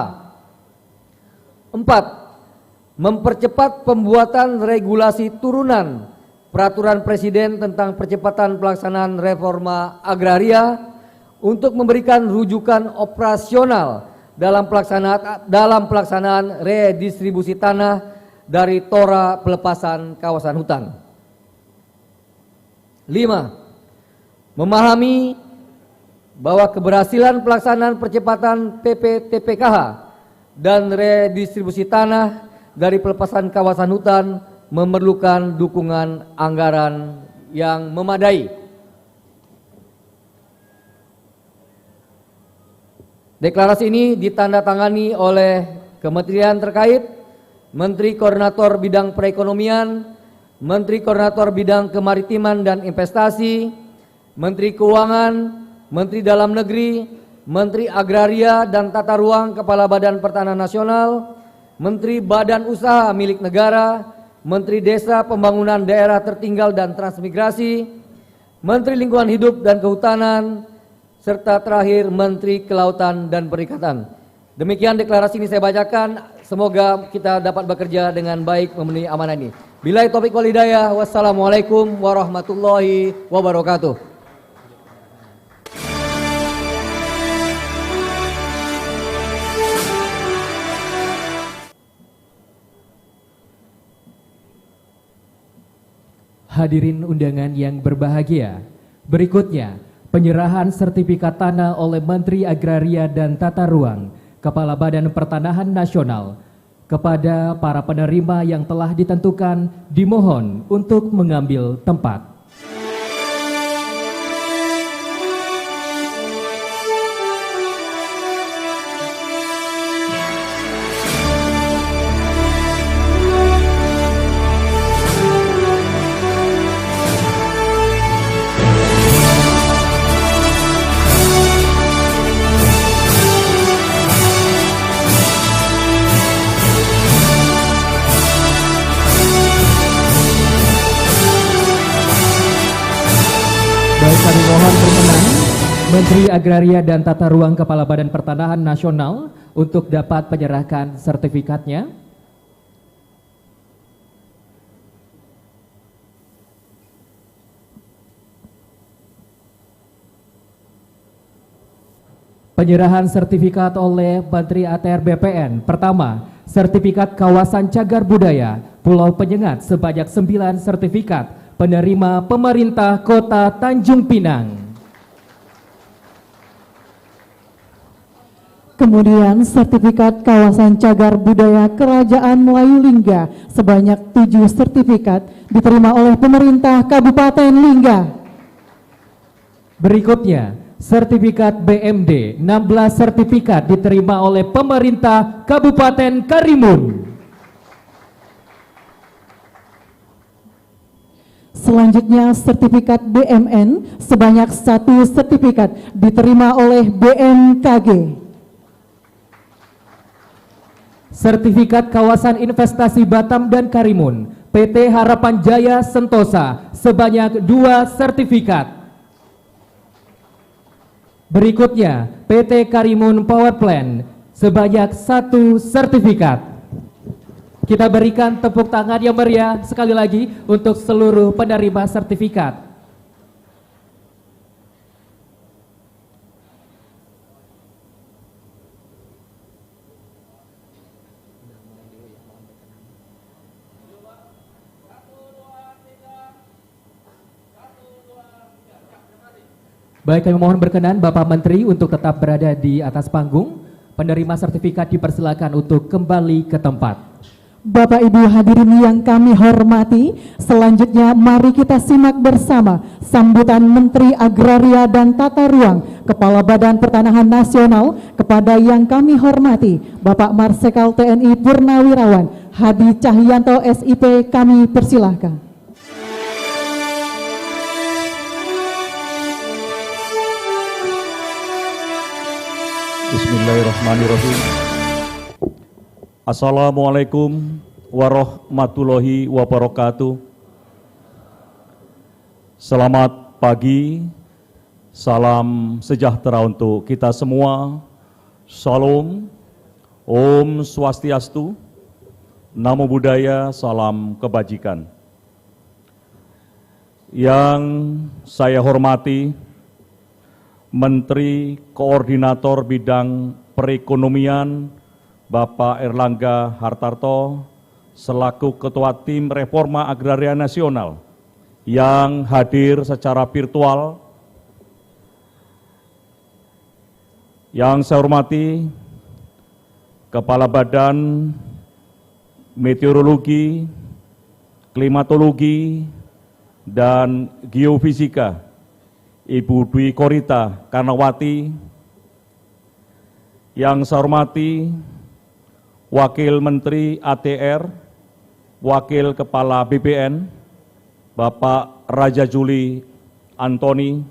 4. Mempercepat pembuatan regulasi turunan Peraturan Presiden tentang percepatan pelaksanaan reforma agraria untuk memberikan rujukan operasional dalam pelaksanaan redistribusi tanah dari tora pelepasan kawasan hutan. 5. Memahami bahwa keberhasilan pelaksanaan percepatan PPTPKH dan redistribusi tanah dari pelepasan kawasan hutan memerlukan dukungan anggaran yang memadai. Deklarasi ini ditandatangani oleh kementerian terkait, Menteri Koordinator Bidang Perekonomian, Menteri Koordinator Bidang Kemaritiman dan Investasi, Menteri Keuangan, Menteri Dalam Negeri, Menteri Agraria dan Tata Ruang Kepala Badan Pertanahan Nasional, Menteri Badan Usaha Milik Negara, Menteri Desa Pembangunan Daerah Tertinggal dan Transmigrasi, Menteri Lingkungan Hidup dan Kehutanan, serta terakhir Menteri Kelautan dan Perikanan. Demikian deklarasi ini saya bacakan, semoga kita dapat bekerja dengan baik memenuhi amanah ini. Billahi taufiq wal hidayah, wassalamualaikum warahmatullahi wabarakatuh. Hadirin undangan yang berbahagia, berikutnya penyerahan sertifikat tanah oleh Menteri Agraria dan Tata Ruang, Kepala Badan Pertanahan Nasional, kepada para penerima yang telah ditentukan dimohon untuk mengambil tempat. Kami mohon berkenan Menteri Agraria dan Tata Ruang Kepala Badan Pertanahan Nasional untuk dapat menyerahkan sertifikatnya. Penyerahan sertifikat oleh Menteri ATR BPN. Pertama, sertifikat kawasan cagar budaya Pulau Penyengat sebanyak 9 sertifikat penerima pemerintah Kota Tanjung Pinang. Kemudian sertifikat kawasan cagar budaya Kerajaan Melayu Lingga sebanyak 7 sertifikat diterima oleh pemerintah Kabupaten Lingga. Berikutnya, sertifikat BMD 16 sertifikat diterima oleh pemerintah Kabupaten Karimun. Selanjutnya sertifikat BMN sebanyak 1 sertifikat diterima oleh BMKG. Sertifikat kawasan investasi Batam dan Karimun PT Harapan Jaya Sentosa sebanyak 2 sertifikat. Berikutnya PT Karimun Power Plant sebanyak 1 sertifikat. Kita berikan tepuk tangan yang meriah sekali lagi untuk seluruh penerima sertifikat. Baik, kami mohon berkenan Bapak Menteri untuk tetap berada di atas panggung. Penerima sertifikat dipersilakan untuk kembali ke tempat. Bapak Ibu hadirin yang kami hormati, selanjutnya mari kita simak bersama sambutan Menteri Agraria dan Tata Ruang, Kepala Badan Pertanahan Nasional kepada yang kami hormati Bapak Marsikal TNI Purnawirawan Hadi Cahyanto SIP, kami persilahkan. Bismillahirrahmanirrahim. Assalamualaikum warahmatullahi wabarakatuh. Selamat pagi, salam sejahtera untuk kita semua. Shalom, Om Swastiastu, Namo Buddhaya, salam kebajikan. Yang saya hormati Menteri Koordinator Bidang Perekonomian Bapak Erlangga Hartarto selaku Ketua Tim Reforma Agraria Nasional yang hadir secara virtual. Yang saya hormati Kepala Badan Meteorologi, Klimatologi, dan Geofisika Ibu Dwi Korita Karnawati. Yang saya hormati Wakil Menteri ATR, Wakil Kepala BPN, Bapak Raja Juli Antoni,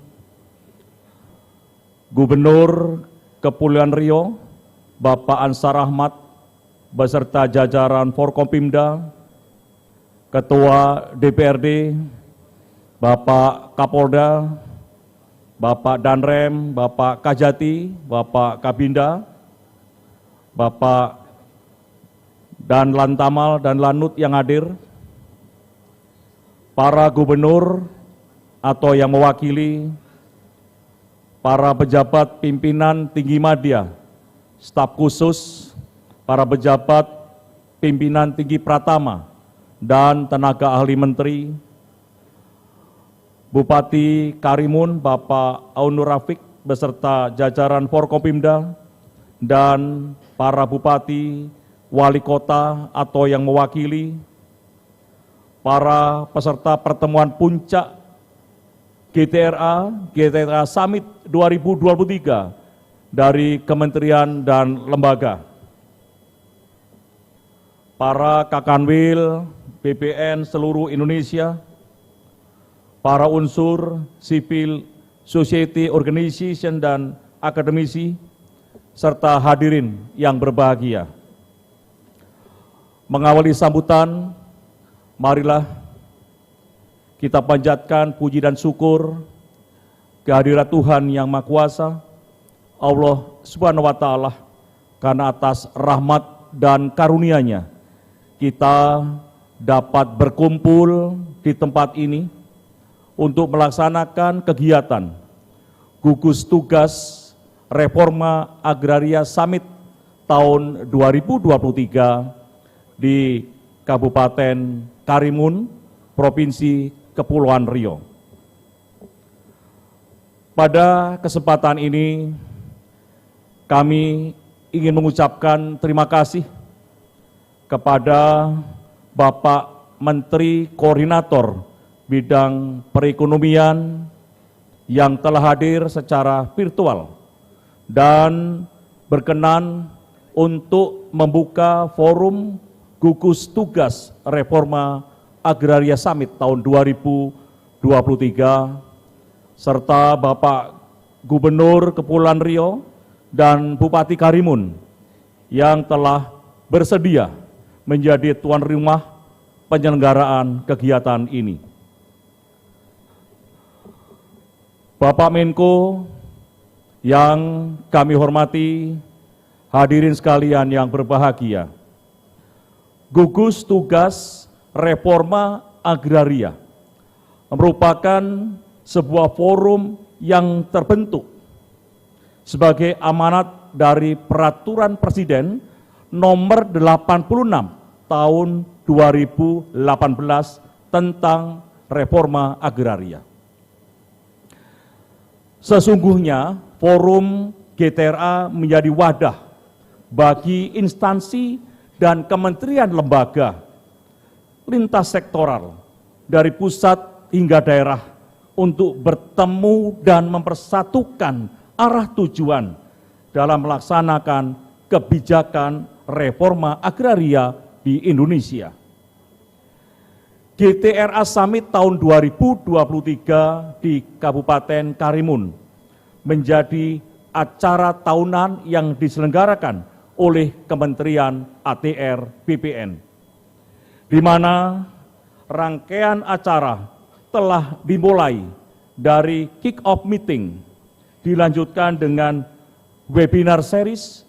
Gubernur Kepulauan Riau, Bapak Ansar Ahmad, beserta jajaran Forkompimda, Ketua DPRD, Bapak Kapolda, Bapak Danrem, Bapak Kajati, Bapak Kabinda, Bapak dan Lantamal dan Lanut yang hadir, para gubernur atau yang mewakili, para pejabat pimpinan tinggi media, staf khusus, para pejabat pimpinan tinggi Pratama, dan tenaga ahli menteri, Bupati Karimun Bapak Aunur Rafiq beserta jajaran Forkopimda, dan para bupati, wali kota atau yang mewakili, para peserta pertemuan puncak GTRA Summit 2023 dari kementerian dan lembaga, para Kakanwil BPN seluruh Indonesia, para unsur civil society organization dan akademisi, serta hadirin yang berbahagia. Mengawali sambutan, marilah kita panjatkan puji dan syukur kehadirat Tuhan Yang Maha Kuasa, Allah Subhanahu wa Ta'ala, karena atas rahmat dan karunia-Nya kita dapat berkumpul di tempat ini untuk melaksanakan kegiatan gugus tugas Reforma Agraria Summit tahun 2023 di Kabupaten Karimun, Provinsi Kepulauan Riau. Pada kesempatan ini, kami ingin mengucapkan terima kasih kepada Bapak Menteri Koordinator Bidang Perekonomian yang telah hadir secara virtual dan berkenan untuk membuka forum gugus tugas Reforma Agraria Summit tahun 2023 serta Bapak Gubernur Kepulauan Riau dan Bupati Karimun yang telah bersedia menjadi tuan rumah penyelenggaraan kegiatan ini. Bapak Menko yang kami hormati, hadirin sekalian yang berbahagia, gugus tugas Reforma Agraria merupakan sebuah forum yang terbentuk sebagai amanat dari Peraturan Presiden nomor 86 tahun 2018 tentang reforma agraria. Sesungguhnya forum GTRA menjadi wadah bagi instansi dan kementerian lembaga lintas sektoral dari pusat hingga daerah untuk bertemu dan mempersatukan arah tujuan dalam melaksanakan kebijakan reforma agraria di Indonesia. GTRA Summit tahun 2023 di Kabupaten Karimun menjadi acara tahunan yang diselenggarakan oleh Kementerian ATR BPN, di mana rangkaian acara telah dimulai dari kick-off meeting, dilanjutkan dengan webinar series,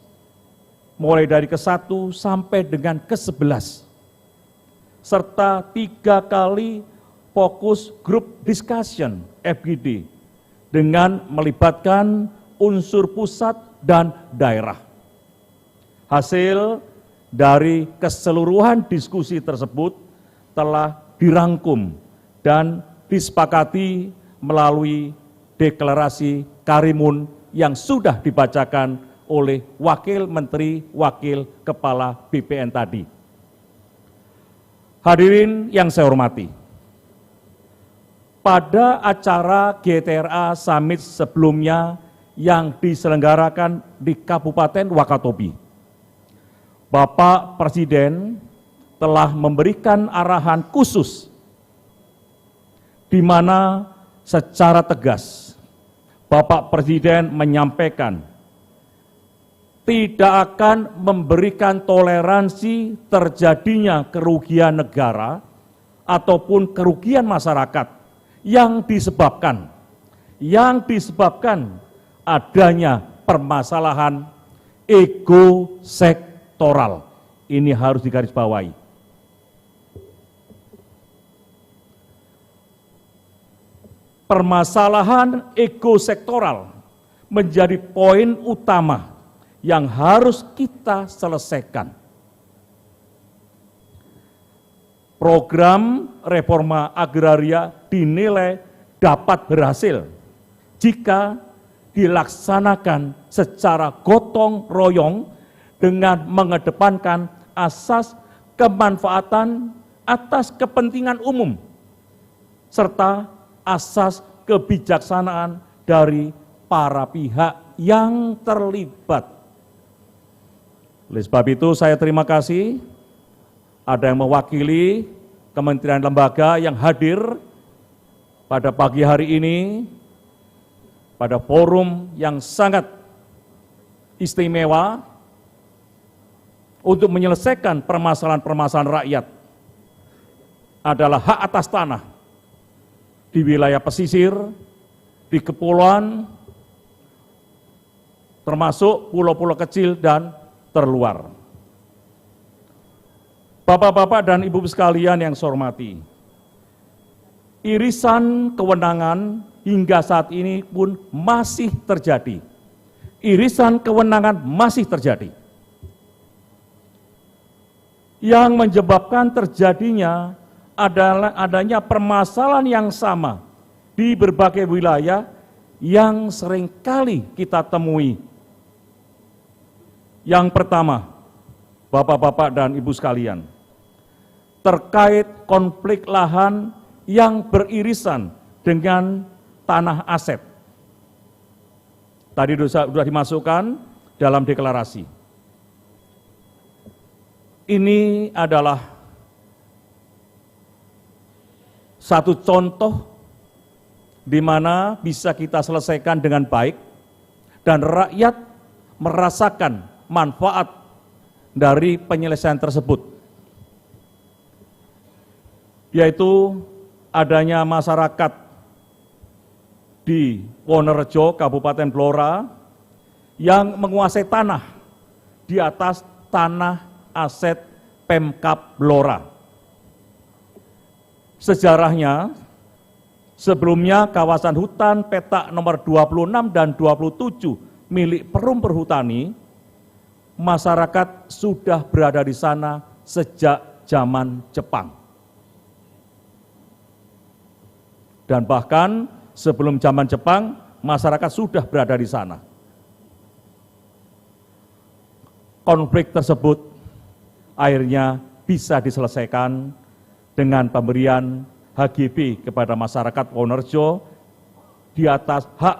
mulai dari ke-1 sampai dengan ke-11, serta 3 kali fokus group discussion FGD dengan melibatkan unsur pusat dan daerah. Hasil dari keseluruhan diskusi tersebut telah dirangkum dan disepakati melalui deklarasi Karimun yang sudah dibacakan oleh Wakil Menteri Wakil Kepala BPN tadi. Hadirin yang saya hormati, pada acara GTRA Summit sebelumnya yang diselenggarakan di Kabupaten Wakatobi, Bapak Presiden telah memberikan arahan khusus di mana secara tegas Bapak Presiden menyampaikan tidak akan memberikan toleransi terjadinya kerugian negara ataupun kerugian masyarakat yang disebabkan adanya permasalahan ego sektoral. Ini harus digarisbawahi. Permasalahan ego sektoral menjadi poin utama yang harus kita selesaikan. Program reforma agraria dinilai dapat berhasil jika dilaksanakan secara gotong royong dengan mengedepankan asas kemanfaatan atas kepentingan umum serta asas kebijaksanaan dari para pihak yang terlibat. Oleh sebab itu saya terima kasih ada yang mewakili kementerian lembaga yang hadir pada pagi hari ini pada forum yang sangat istimewa untuk menyelesaikan permasalahan-permasalahan rakyat adalah hak atas tanah di wilayah pesisir, di kepulauan, termasuk pulau-pulau kecil dan terluar. Bapak-bapak dan ibu sekalian yang saya hormati, irisan kewenangan hingga saat ini pun masih terjadi. Irisan kewenangan masih terjadi. Yang menyebabkan terjadinya adalah adanya permasalahan yang sama di berbagai wilayah yang seringkali kita temui. Yang pertama, bapak-bapak dan ibu sekalian, terkait konflik lahan yang beririsan dengan tanah aset. Tadi sudah dimasukkan dalam deklarasi. Ini adalah satu contoh di mana bisa kita selesaikan dengan baik dan rakyat merasakan manfaat dari penyelesaian tersebut, yaitu adanya masyarakat di Wonorejo, Kabupaten Blora, yang menguasai tanah di atas tanah aset Pemkab Blora. Sejarahnya, sebelumnya kawasan hutan petak nomor 26 dan 27 milik Perum Perhutani, masyarakat sudah berada di sana sejak zaman Jepang. Dan bahkan sebelum zaman Jepang, masyarakat sudah berada di sana. Konflik tersebut akhirnya bisa diselesaikan dengan pemberian HGB kepada masyarakat Wonorejo di atas hak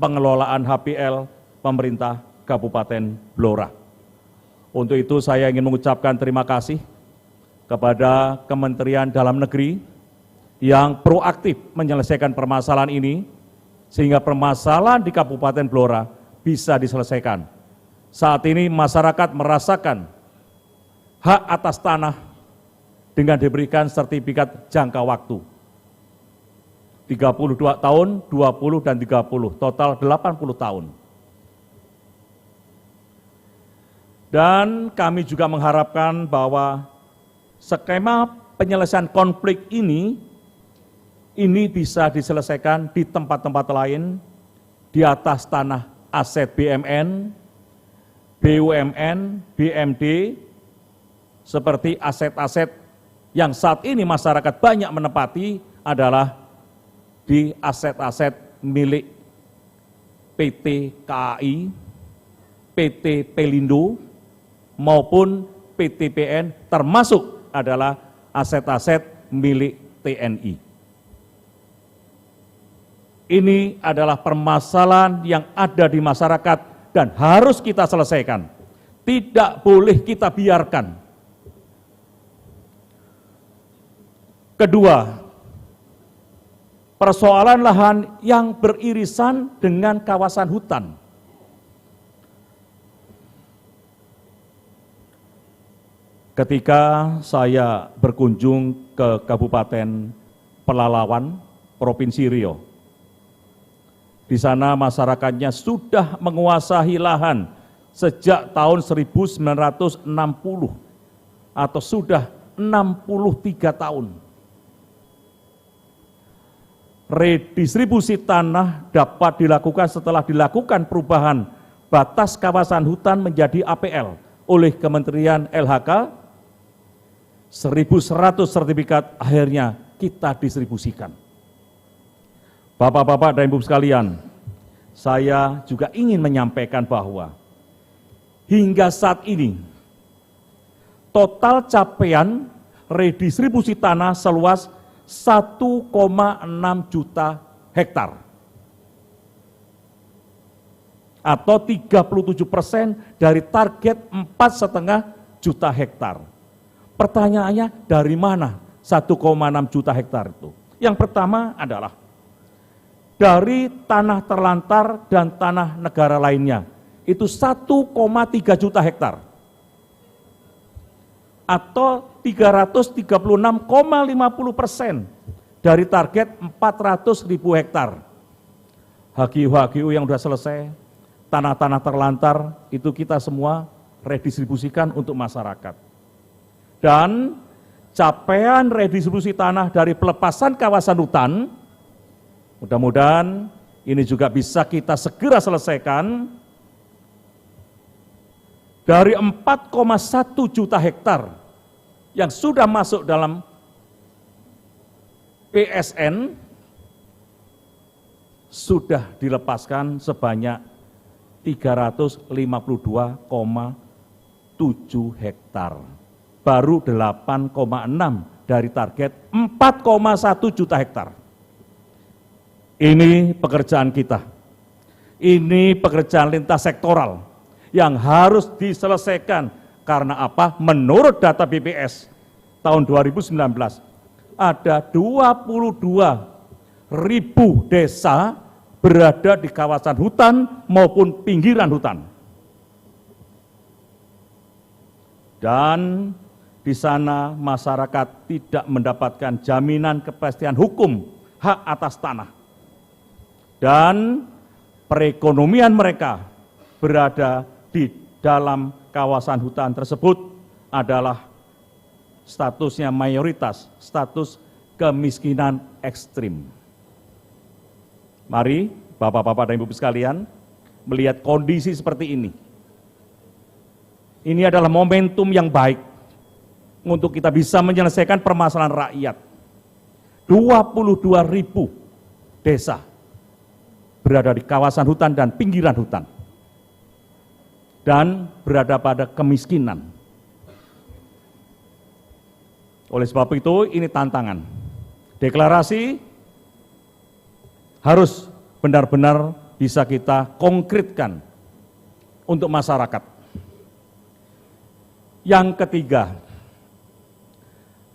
pengelolaan HPL pemerintah Kabupaten Blora. Untuk itu saya ingin mengucapkan terima kasih kepada Kementerian Dalam Negeri yang proaktif menyelesaikan permasalahan ini sehingga permasalahan di Kabupaten Blora bisa diselesaikan. Saat ini masyarakat merasakan hak atas tanah dengan diberikan sertifikat jangka waktu 32 tahun, 20 dan 30, total 80 tahun. Dan kami juga mengharapkan bahwa skema penyelesaian konflik ini bisa diselesaikan di tempat-tempat lain, di atas tanah aset BMN, BUMN, BMD, seperti aset-aset yang saat ini masyarakat banyak menempati adalah di aset-aset milik PT KAI, PT Pelindo, maupun PT PN, termasuk adalah aset-aset milik TNI. Ini adalah permasalahan yang ada di masyarakat dan harus kita selesaikan. Tidak boleh kita biarkan. Kedua, persoalan lahan yang beririsan dengan kawasan hutan. Ketika saya berkunjung ke Kabupaten Pelalawan, Provinsi Riau, di sana masyarakatnya sudah menguasai lahan sejak tahun 1960 atau sudah 63 tahun. Redistribusi tanah dapat dilakukan setelah dilakukan perubahan batas kawasan hutan menjadi APL oleh Kementerian LHK. 1.100 sertifikat akhirnya kita distribusikan. Bapak-bapak dan ibu sekalian, saya juga ingin menyampaikan bahwa hingga saat ini total capaian redistribusi tanah seluas 1,6 juta hektar atau 37% dari target 4,5 juta hektar. Pertanyaannya, dari mana 1,6 juta hektar itu? Yang pertama adalah dari tanah terlantar dan tanah negara lainnya, itu 1,3 juta hektar atau 336,50% dari target 400.000 hektar. HGU yang sudah selesai, tanah-tanah terlantar itu kita semua redistribusikan untuk masyarakat. Dan capaian redistribusi tanah dari pelepasan kawasan hutan, mudah-mudahan ini juga bisa kita segera selesaikan. Dari 4,1 juta hektar yang sudah masuk dalam PSN, sudah dilepaskan sebanyak 352,7 hektar. Baru 8,6 dari target 4,1 juta hektar. Ini pekerjaan kita. Ini pekerjaan lintas sektoral yang harus diselesaikan. Karena apa? Menurut data BPS tahun 2019, ada 22.000 desa berada di kawasan hutan maupun pinggiran hutan. Dan di sana masyarakat tidak mendapatkan jaminan kepastian hukum hak atas tanah. Dan perekonomian mereka berada di dalam kawasan hutan tersebut adalah statusnya mayoritas, status kemiskinan ekstrim. Mari Bapak-bapak dan Ibu sekalian melihat kondisi seperti ini. Ini adalah momentum yang baik untuk kita bisa menyelesaikan permasalahan rakyat. 22.000 desa berada di kawasan hutan dan pinggiran hutan, dan berada pada kemiskinan. Oleh sebab itu, ini tantangan. Deklarasi harus benar-benar bisa kita konkretkan untuk masyarakat. Yang ketiga,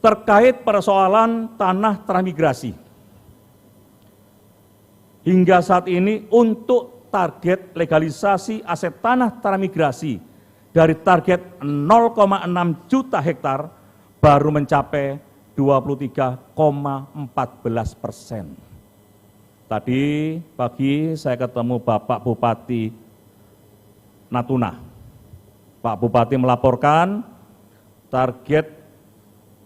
terkait persoalan tanah transmigrasi. Hingga saat ini untuk target legalisasi aset tanah transmigrasi dari target 0,6 juta hektar baru mencapai 23,14%. Tadi pagi saya ketemu Bapak Bupati Natuna. Pak Bupati melaporkan target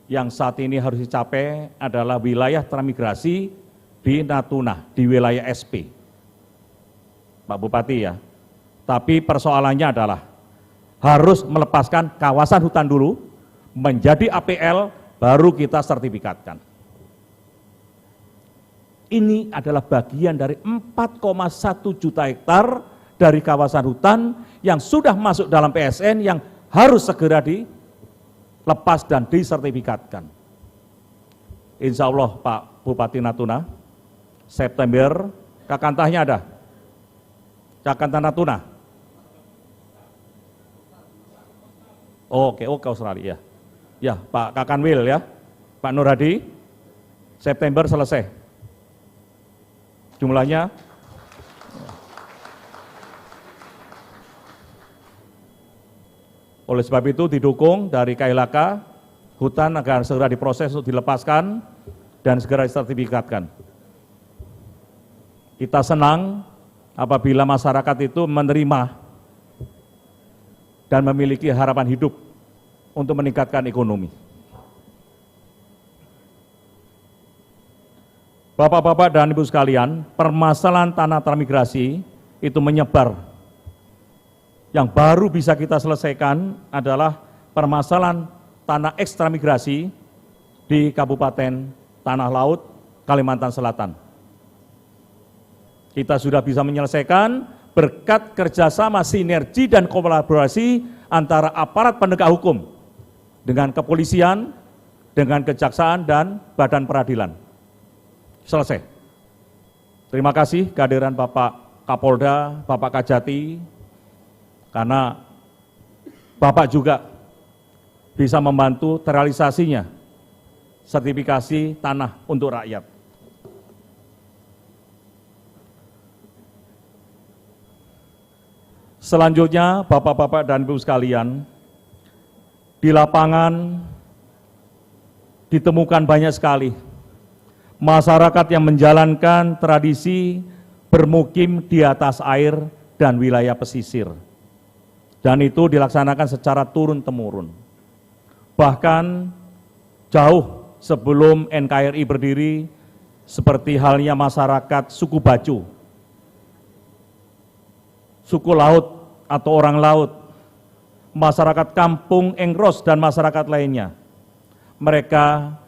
yang saat ini harus dicapai adalah wilayah transmigrasi di Natuna, di wilayah SP. Pak Bupati ya. Tapi persoalannya adalah harus melepaskan kawasan hutan dulu, menjadi APL, baru kita sertifikatkan. Ini adalah bagian dari 4,1 juta hektar dari kawasan hutan yang sudah masuk dalam PSN yang harus segera dilepas dan disertifikatkan. Insya Allah Pak Bupati Natuna, September, Kakantahnya ada? Kakantah Natuna? Oke, Australia. Ya, Pak Kakanwil ya, Pak Nur Hadi, September selesai. Jumlahnya oleh sebab itu didukung dari KLHK hutan agar segera diproses untuk dilepaskan dan segera disertifikatkan. Kita senang apabila masyarakat itu menerima dan memiliki harapan hidup untuk meningkatkan ekonomi. Bapak-bapak dan ibu sekalian, permasalahan tanah transmigrasi itu menyebar. Yang baru bisa kita selesaikan adalah permasalahan tanah ekstramigrasi di Kabupaten Tanah Laut, Kalimantan Selatan. Kita sudah bisa menyelesaikan berkat kerjasama, sinergi, dan kolaborasi antara aparat penegak hukum dengan kepolisian, dengan kejaksaan, dan badan peradilan. Selesai. Terima kasih kehadiran Bapak Kapolda, Bapak Kajati, karena Bapak juga bisa membantu terrealisasinya sertifikasi tanah untuk rakyat. Selanjutnya, Bapak-bapak dan Ibu sekalian, di lapangan ditemukan banyak sekali masyarakat yang menjalankan tradisi bermukim di atas air dan wilayah pesisir. Dan itu dilaksanakan secara turun-temurun. Bahkan jauh sebelum NKRI berdiri, seperti halnya masyarakat suku Bajo, suku laut atau orang laut, masyarakat kampung Engros dan masyarakat lainnya. Mereka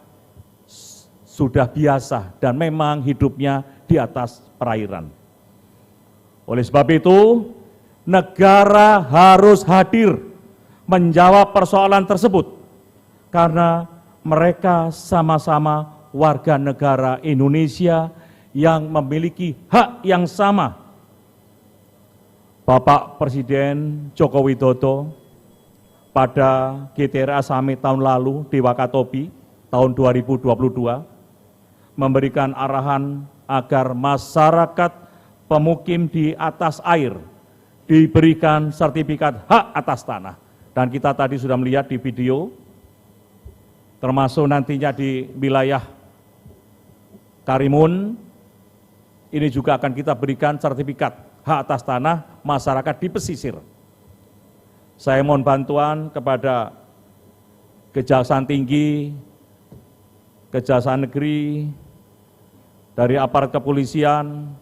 sudah biasa dan memang hidupnya di atas perairan. Oleh sebab itu, negara harus hadir menjawab persoalan tersebut karena mereka sama-sama warga negara Indonesia yang memiliki hak yang sama. Bapak Presiden Joko Widodo pada GTRA Summit tahun lalu di Wakatobi tahun 2022 memberikan arahan agar masyarakat pemukim di atas air diberikan sertifikat hak atas tanah. Dan kita tadi sudah melihat di video, termasuk nantinya di wilayah Karimun, ini juga akan kita berikan sertifikat hak atas tanah masyarakat di pesisir. Saya mohon bantuan kepada Kejaksaan Tinggi, Kejaksaan Negeri, dari aparat kepolisian,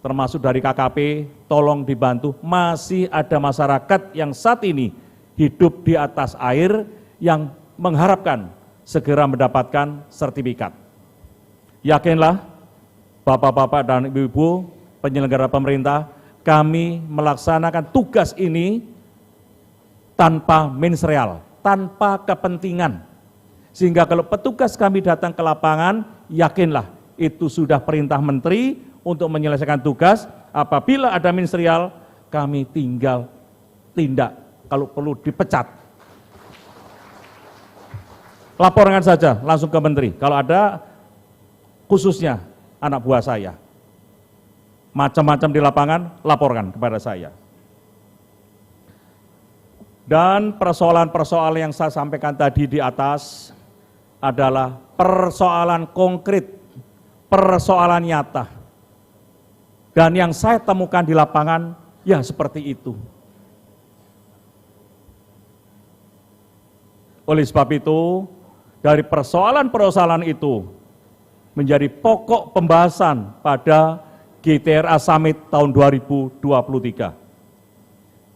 termasuk dari KKP, tolong dibantu. Masih ada masyarakat yang saat ini hidup di atas air yang mengharapkan segera mendapatkan sertifikat. Yakinlah, Bapak-bapak dan Ibu-ibu, penyelenggara pemerintah, kami melaksanakan tugas ini tanpa mensreal, tanpa kepentingan. Sehingga kalau petugas kami datang ke lapangan, yakinlah itu sudah perintah menteri untuk menyelesaikan tugas. Apabila ada mensreal, kami tinggal tindak, kalau perlu dipecat. Laporkan saja langsung ke menteri, kalau ada khususnya anak buah saya. Macam-macam di lapangan, laporkan kepada saya. Dan persoalan-persoalan yang saya sampaikan tadi di atas adalah persoalan konkret, persoalan nyata. Dan yang saya temukan di lapangan, ya seperti itu. Oleh sebab itu, dari persoalan-persoalan itu menjadi pokok pembahasan pada GTRA Summit tahun 2023.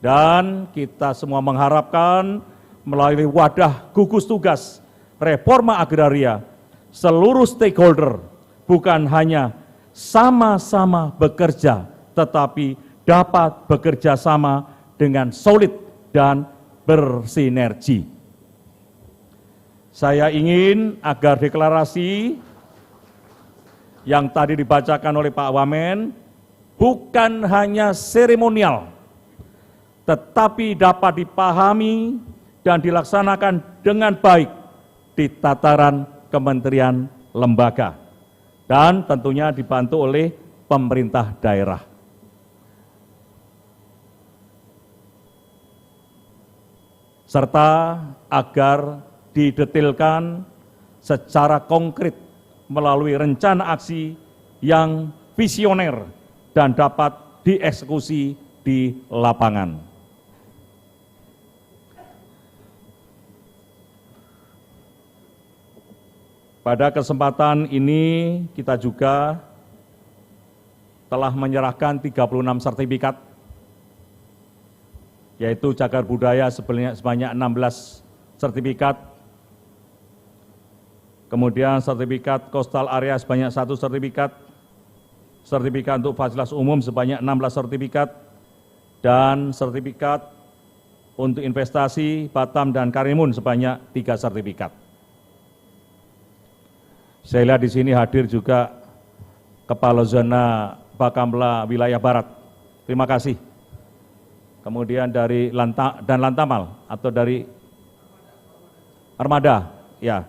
Dan kita semua mengharapkan melalui wadah gugus tugas reforma agraria, seluruh stakeholder bukan hanya sama-sama bekerja, tetapi dapat bekerja sama dengan solid dan bersinergi. Saya ingin agar deklarasi yang tadi dibacakan oleh Pak Wamen bukan hanya seremonial, tetapi dapat dipahami dan dilaksanakan dengan baik di tataran kementerian lembaga dan tentunya dibantu oleh pemerintah daerah. Serta agar didetailkan secara konkret melalui rencana aksi yang visioner dan dapat dieksekusi di lapangan. Pada kesempatan ini kita juga telah menyerahkan 36 sertifikat, yaitu cagar budaya sebanyak 16 sertifikat, kemudian sertifikat coastal area sebanyak 1 sertifikat, sertifikat untuk fasilitas umum sebanyak 16 sertifikat, dan sertifikat untuk investasi Batam dan Karimun sebanyak 3 sertifikat. Saya lihat di sini hadir juga Kepala Zona Bakamla Wilayah Barat. Terima kasih. Kemudian dari Lantamal atau dari Armada, ya.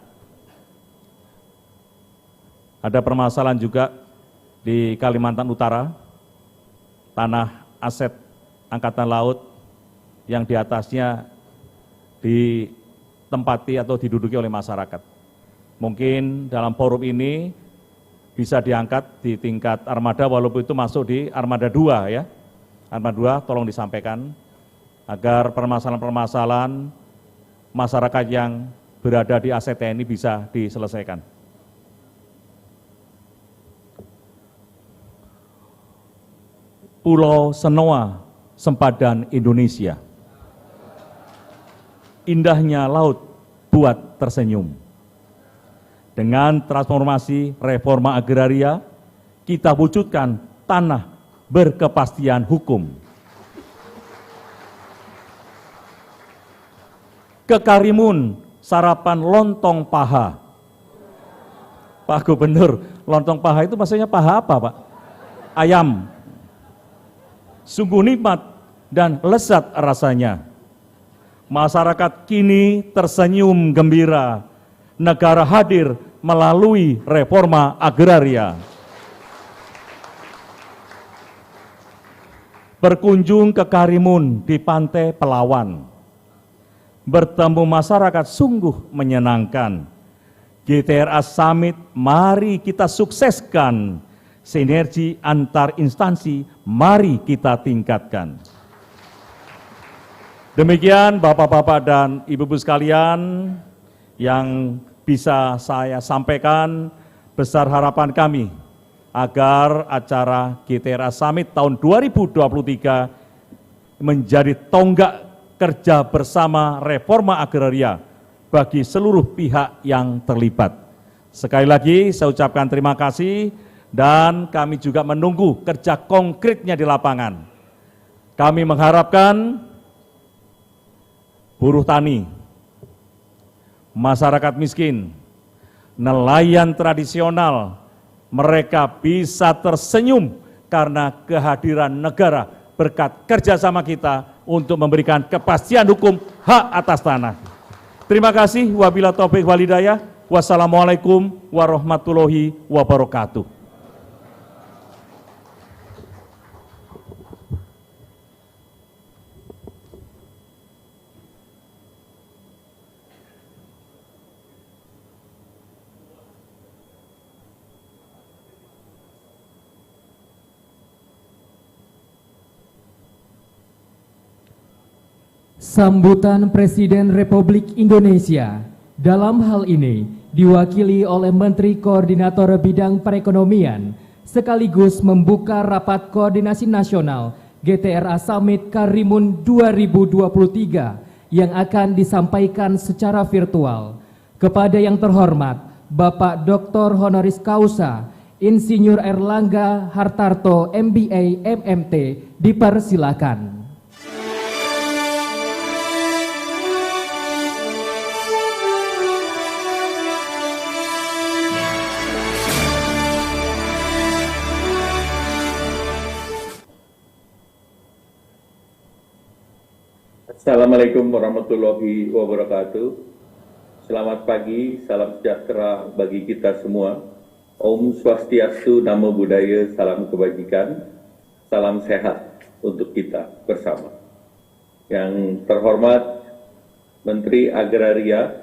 Ada permasalahan juga di Kalimantan Utara, tanah aset Angkatan Laut yang di atasnya ditempati atau diduduki oleh masyarakat. Mungkin dalam forum ini bisa diangkat di tingkat Armada, walaupun itu masuk di Armada 2 ya. Armada 2 tolong disampaikan agar permasalahan-permasalahan masyarakat yang berada di aset TNI bisa diselesaikan. Pulau Senoa, sempadan Indonesia. Indahnya laut buat tersenyum. Dengan transformasi reforma agraria, kita wujudkan tanah berkepastian hukum. Ke Karimun, sarapan lontong paha. Pak Gubernur, lontong paha itu maksudnya paha apa, Pak? Ayam. Sungguh nikmat dan lezat rasanya. Masyarakat kini tersenyum gembira. Negara hadir melalui reforma agraria. Berkunjung ke Karimun di Pantai Pelawan. Bertemu masyarakat sungguh menyenangkan. GTRA Summit, mari kita sukseskan. Sinergi antar instansi, mari kita tingkatkan. Demikian Bapak-bapak dan Ibu-ibu sekalian yang bisa saya sampaikan, besar harapan kami agar acara GTRA Summit tahun 2023 menjadi tonggak kerja bersama reforma agraria bagi seluruh pihak yang terlibat. Sekali lagi saya ucapkan terima kasih dan kami juga menunggu kerja konkretnya di lapangan. Kami mengharapkan buruh tani, masyarakat miskin, nelayan tradisional, mereka bisa tersenyum karena kehadiran negara berkat kerjasama kita untuk memberikan kepastian hukum hak atas tanah. Terima kasih. Wabillahi taufiq wal hidayah. Wassalamualaikum warahmatullahi wabarakatuh. Sambutan Presiden Republik Indonesia dalam hal ini diwakili oleh Menteri Koordinator Bidang Perekonomian sekaligus membuka Rapat Koordinasi Nasional GTRA Summit Karimun 2023 yang akan disampaikan secara virtual. Kepada yang terhormat Bapak Dr. Honoris Causa Insinyur Erlangga Hartarto MBA MMT dipersilakan. Assalamualaikum warahmatullahi wabarakatuh. Selamat pagi, salam sejahtera bagi kita semua. Om Swastiastu, Namo Buddhaya, salam kebajikan, salam sehat untuk kita bersama. Yang terhormat Menteri Agraria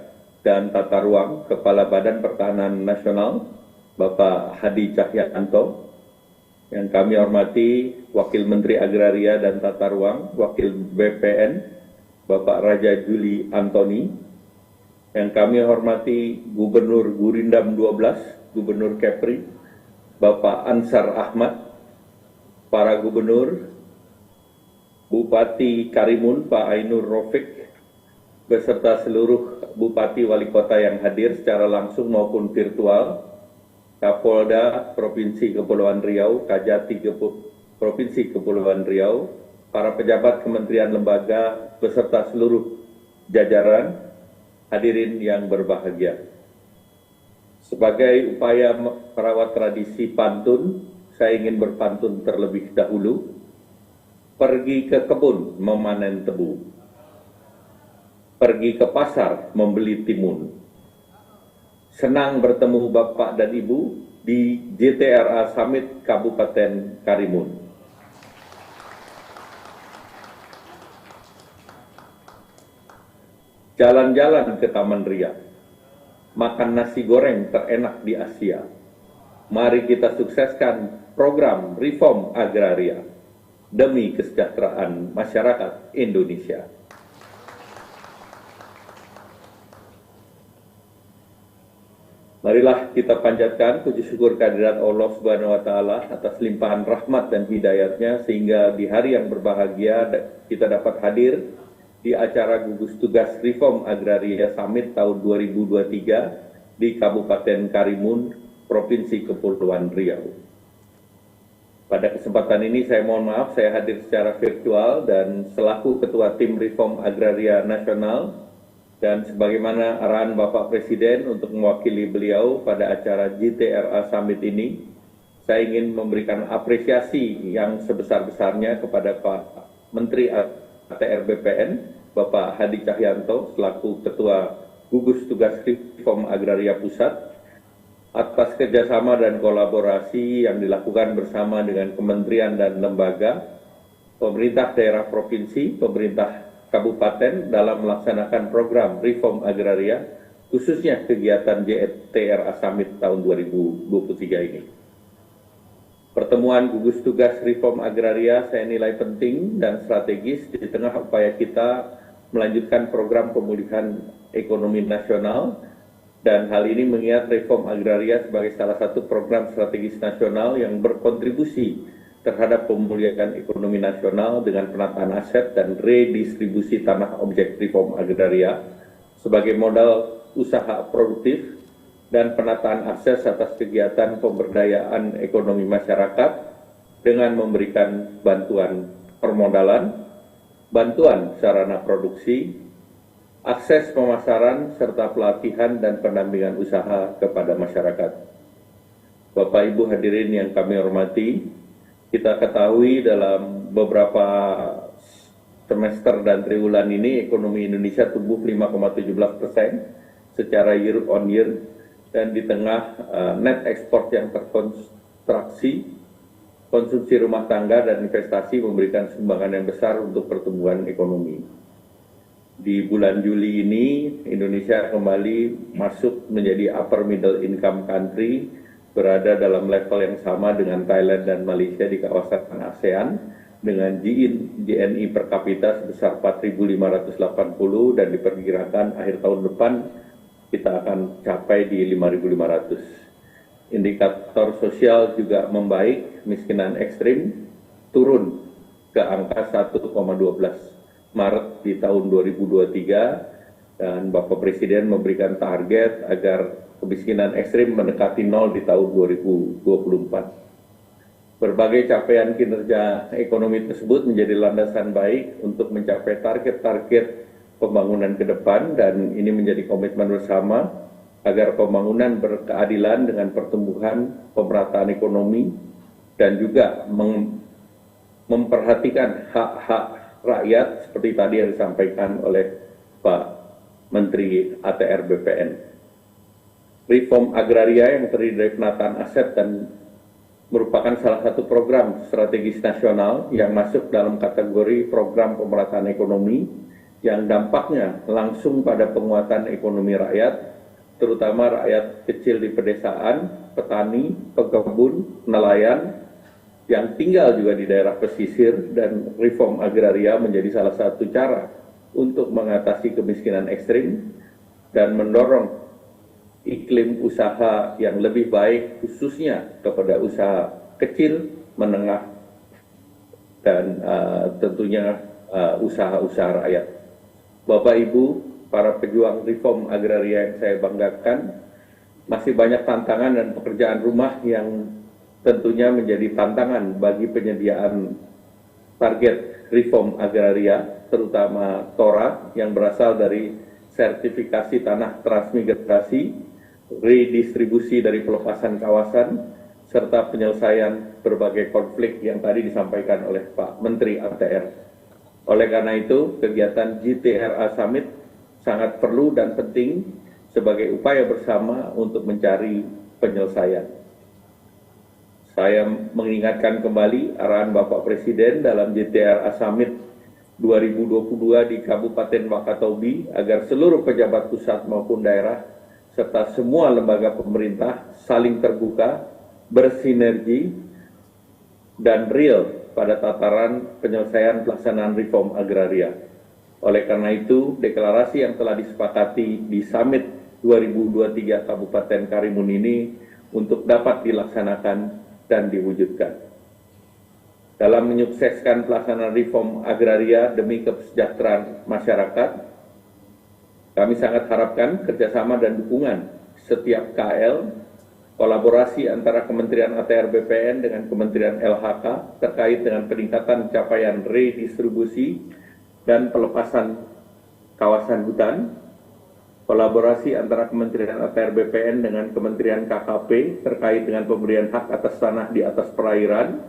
dan Tata Ruang, Kepala Badan Pertahanan Nasional, Bapak Hadi Cahyanto. Yang kami hormati Wakil Menteri Agraria dan Tata Ruang, Wakil BPN, Bapak Raja Juli Antoni, yang kami hormati Gubernur Gurindam 12, Gubernur Kepri, Bapak Ansar Ahmad, para Gubernur, Bupati Karimun, Pak Ainur Rofik, beserta seluruh Bupati Wali Kota yang hadir secara langsung maupun virtual, Kapolda Provinsi Kepulauan Riau, Kajati Provinsi Kepulauan Riau, para pejabat kementerian lembaga beserta seluruh jajaran, hadirin yang berbahagia. Sebagai upaya merawat tradisi pantun, saya ingin berpantun terlebih dahulu. Pergi ke kebun memanen tebu, pergi ke pasar membeli timun. Senang bertemu Bapak dan Ibu di GTRA Summit Kabupaten Karimun. Jalan-jalan ke Taman Ria, makan nasi goreng terenak di Asia. Mari kita sukseskan program reform agraria demi kesejahteraan masyarakat Indonesia. Marilah kita panjatkan puji syukur kehadirat Allah Subhanahu wa Ta'ala atas limpahan rahmat dan hidayatnya sehingga di hari yang berbahagia kita dapat hadir di acara gugus tugas Reform Agraria Summit tahun 2023 di Kabupaten Karimun, Provinsi Kepulauan Riau. Pada kesempatan ini saya mohon maaf saya hadir secara virtual dan selaku Ketua Tim Reform Agraria Nasional dan sebagaimana arahan Bapak Presiden untuk mewakili beliau pada acara GTRA Summit ini, saya ingin memberikan apresiasi yang sebesar-besarnya kepada Pak Menteri ATR BPN, Bapak Hadi Cahyanto, selaku Ketua Gugus Tugas Reform Agraria Pusat, atas kerjasama dan kolaborasi yang dilakukan bersama dengan kementerian dan lembaga, pemerintah daerah provinsi, pemerintah kabupaten dalam melaksanakan program Reform Agraria, khususnya kegiatan GTRA Summit tahun 2023 ini. Pertemuan gugus tugas reform agraria saya nilai penting dan strategis di tengah upaya kita melanjutkan program pemulihan ekonomi nasional, dan hal ini mengingat reform agraria sebagai salah satu program strategis nasional yang berkontribusi terhadap pemulihan ekonomi nasional dengan penataan aset dan redistribusi tanah objek reform agraria sebagai modal usaha produktif dan penataan akses atas kegiatan pemberdayaan ekonomi masyarakat dengan memberikan bantuan permodalan, bantuan sarana produksi, akses pemasaran, serta pelatihan dan pendampingan usaha kepada masyarakat. Bapak Ibu hadirin yang kami hormati, kita ketahui dalam beberapa semester dan triwulan ini ekonomi Indonesia tumbuh 5,17% secara year on year, dan di tengah net ekspor yang terkontraksi, konsumsi rumah tangga dan investasi memberikan sumbangan yang besar untuk pertumbuhan ekonomi. Di bulan Juli ini, Indonesia kembali masuk menjadi upper middle income country, berada dalam level yang sama dengan Thailand dan Malaysia di kawasan ASEAN, dengan GNI per kapita sebesar 4.580 dan diperkirakan akhir tahun depan kita akan capai di 5.500. Indikator sosial juga membaik, kemiskinan ekstrim turun ke angka 1,12 Maret di tahun 2023, dan Bapak Presiden memberikan target agar kemiskinan ekstrim mendekati 0 di tahun 2024. Berbagai capaian kinerja ekonomi tersebut menjadi landasan baik untuk mencapai target-target pembangunan ke depan, dan ini menjadi komitmen bersama agar pembangunan berkeadilan dengan pertumbuhan, pemerataan ekonomi, dan juga memperhatikan hak-hak rakyat seperti tadi yang disampaikan oleh Pak Menteri ATR BPN. Reform agraria yang terdiri dari penataan aset dan merupakan salah satu program strategis nasional yang masuk dalam kategori program pemerataan ekonomi yang dampaknya langsung pada penguatan ekonomi rakyat, terutama rakyat kecil di pedesaan, petani, pekebun, nelayan, yang tinggal juga di daerah pesisir, dan reform agraria menjadi salah satu cara untuk mengatasi kemiskinan ekstrim dan mendorong iklim usaha yang lebih baik, khususnya kepada usaha kecil, menengah, dan tentunya usaha-usaha rakyat. Bapak Ibu, para pejuang reform agraria yang saya banggakan, masih banyak tantangan dan pekerjaan rumah yang tentunya menjadi tantangan bagi penyediaan target reform agraria, terutama TORA yang berasal dari sertifikasi tanah transmigrasi, redistribusi dari pelepasan kawasan, serta penyelesaian berbagai konflik yang tadi disampaikan oleh Pak Menteri ATR. Oleh karena itu, kegiatan JTRA Summit sangat perlu dan penting sebagai upaya bersama untuk mencari penyelesaian. Saya mengingatkan kembali arahan Bapak Presiden dalam JTRA Summit 2022 di Kabupaten Wakatobi agar seluruh pejabat pusat maupun daerah serta semua lembaga pemerintah saling terbuka, bersinergi, dan real pada tataran penyelesaian pelaksanaan reform agraria. Oleh karena itu, deklarasi yang telah disepakati di Summit 2023 Kabupaten Karimun ini untuk dapat dilaksanakan dan diwujudkan. Dalam menyukseskan pelaksanaan reform agraria demi kesejahteraan masyarakat, kami sangat harapkan kerjasama dan dukungan setiap KL, kolaborasi antara Kementerian ATR BPN dengan Kementerian LHK terkait dengan peningkatan capaian redistribusi dan pelepasan kawasan hutan, kolaborasi antara Kementerian ATR BPN dengan Kementerian KKP terkait dengan pemberian hak atas tanah di atas perairan,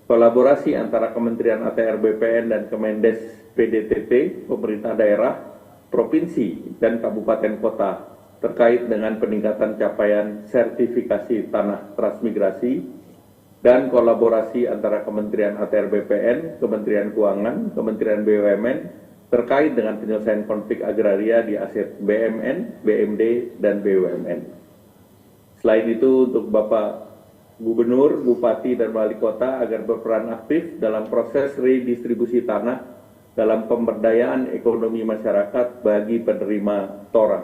kolaborasi antara Kementerian ATR BPN dan Kemendes PDTT, pemerintah daerah, provinsi, dan kabupaten kota terkait dengan peningkatan capaian sertifikasi tanah transmigrasi, dan kolaborasi antara Kementerian ATR BPN, Kementerian Keuangan, Kementerian BUMN terkait dengan penyelesaian konflik agraria di aset BMN, BMD, dan BUMN. Selain itu, untuk Bapak Gubernur, Bupati, dan Wali Kota agar berperan aktif dalam proses redistribusi tanah dalam pemberdayaan ekonomi masyarakat bagi penerima TORA.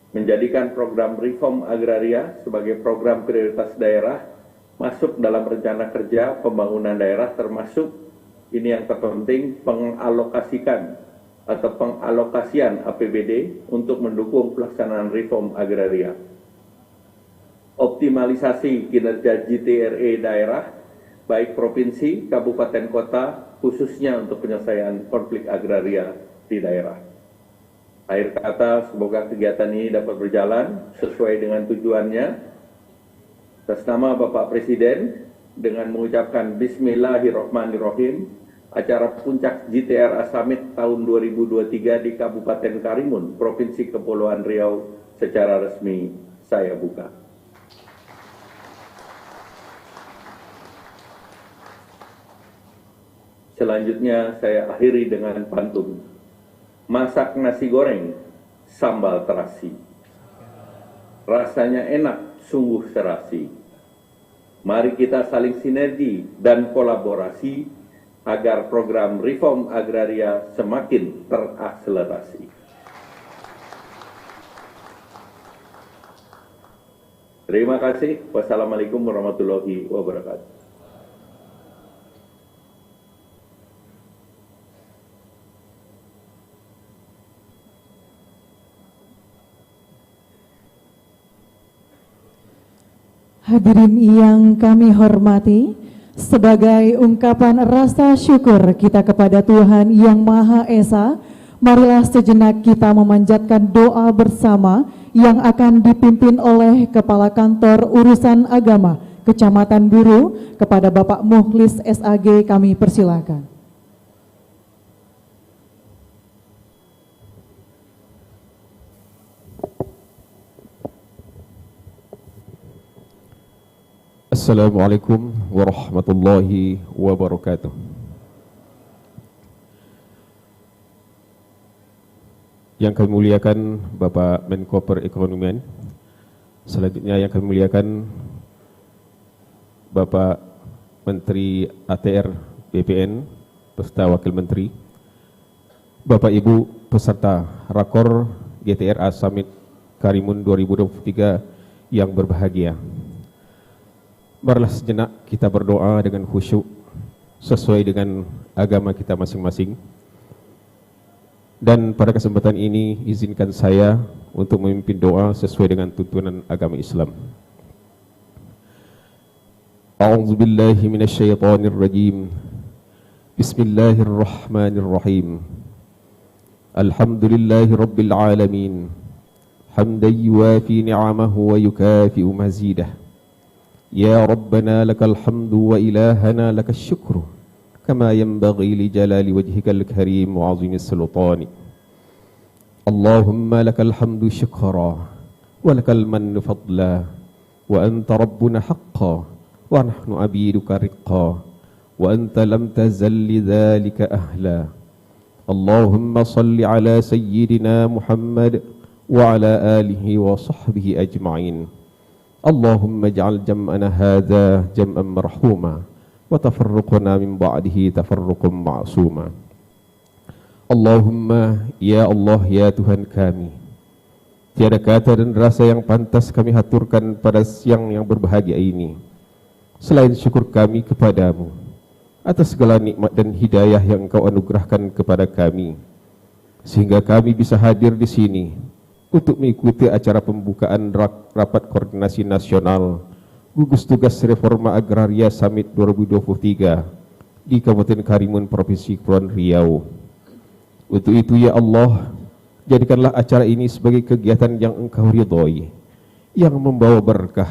Menjadikan program reform agraria sebagai program prioritas daerah masuk dalam rencana kerja pembangunan daerah, termasuk ini yang terpenting pengalokasikan atau pengalokasian APBD untuk mendukung pelaksanaan reform agraria. Optimalisasi kinerja JTRE daerah, baik provinsi, kabupaten, kota, khususnya untuk penyelesaian konflik agraria di daerah. Akhir kata, semoga kegiatan ini dapat berjalan sesuai dengan tujuannya. Atas nama Bapak Presiden, dengan mengucapkan Bismillahirrahmanirrahim, acara puncak JTRA Summit tahun 2023 di Kabupaten Karimun, Provinsi Kepulauan Riau secara resmi saya buka. Selanjutnya saya akhiri dengan pantun. Masak nasi goreng, sambal terasi. Rasanya enak, sungguh serasi. Mari kita saling sinergi dan kolaborasi agar program reform agraria semakin terakselerasi. Terima kasih. Wassalamualaikum warahmatullahi wabarakatuh. Hadirin yang kami hormati, sebagai ungkapan rasa syukur kita kepada Tuhan Yang Maha Esa, marilah sejenak kita memanjatkan doa bersama yang akan dipimpin oleh Kepala Kantor Urusan Agama Kecamatan Buru kepada Bapak Mukhlis SAG. Kami persilakan. Assalamualaikum warahmatullahi wabarakatuh. Yang kami muliakan Bapak Menko Perekonomian, selanjutnya yang kami muliakan Bapak Menteri ATR BPN beserta Wakil Menteri, Bapak Ibu peserta Rakor JTRA Summit Karimun 2023 yang berbahagia. Marilah sejenak kita berdoa dengan khusyuk sesuai dengan agama kita masing-masing. Dan pada kesempatan ini izinkan saya untuk memimpin doa sesuai dengan tuntunan agama Islam. A'udzubillahi minasyaitonirrajim. Bismillahirrahmanirrahim. Alhamdulillahi rabbil alamin. Hamdan yuwafi ni'amahu wa yukafi'u mazidah. Ya Rabbana lakal hamdu wa ilahana lakal syukru kama yanbaghi li jalali wajhikal karim wa azimis sultani. Allahumma lakal hamdu syukra wa lakal mannu fadla wa anta rabbuna haqqa wa nahnu abiduka riqqa wa anta lam tazal li dhalika ahla. Allahumma salli ala sayyidina Muhammad wa ala alihi wa sahbihi ajma'in. Allahumma ij'al jam'ana hadha jam'an marhuma wa tafarruqana min ba'dihi tafarruqan ma'suma. Allahumma ya Allah ya Tuhan kami, tiada kata dan rasa yang pantas kami haturkan pada siang yang berbahagia ini selain syukur kami kepadamu atas segala nikmat dan hidayah yang Engkau anugerahkan kepada kami sehingga kami bisa hadir di sini untuk mengikuti acara pembukaan Rapat Koordinasi Nasional Gugus Tugas Reforma Agraria Summit 2023 di Kabupaten Karimun, Provinsi Kepulauan Riau. Untuk itu ya Allah, jadikanlah acara ini sebagai kegiatan yang Engkau ridhoi, yang membawa berkah,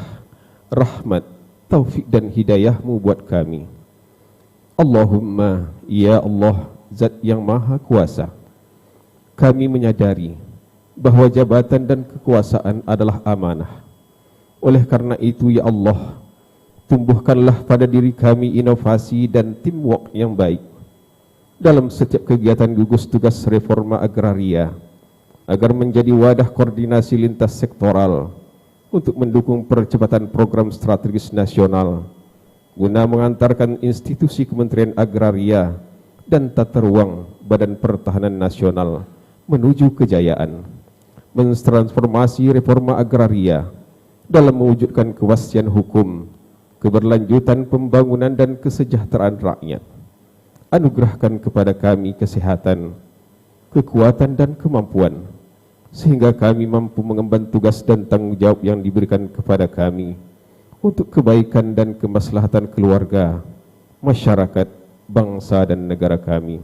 rahmat, taufik dan hidayah-Mu buat kami. Allahumma ya Allah, Zat yang Maha Kuasa, kami menyadari bahwa jabatan dan kekuasaan adalah amanah. Oleh karena itu ya Allah, tumbuhkanlah pada diri kami inovasi dan teamwork yang baik dalam setiap kegiatan gugus tugas reforma agraria agar menjadi wadah koordinasi lintas sektoral untuk mendukung percepatan program strategis nasional guna mengantarkan institusi Kementerian Agraria dan tata ruang Badan Pertahanan Nasional menuju kejayaan, mentransformasi reforma agraria dalam mewujudkan kepastian hukum, keberlanjutan pembangunan dan kesejahteraan rakyat. Anugerahkan kepada kami kesehatan, kekuatan dan kemampuan, sehingga kami mampu mengemban tugas dan tanggung jawab yang diberikan kepada kami untuk kebaikan dan kemaslahatan keluarga, masyarakat, bangsa dan negara kami.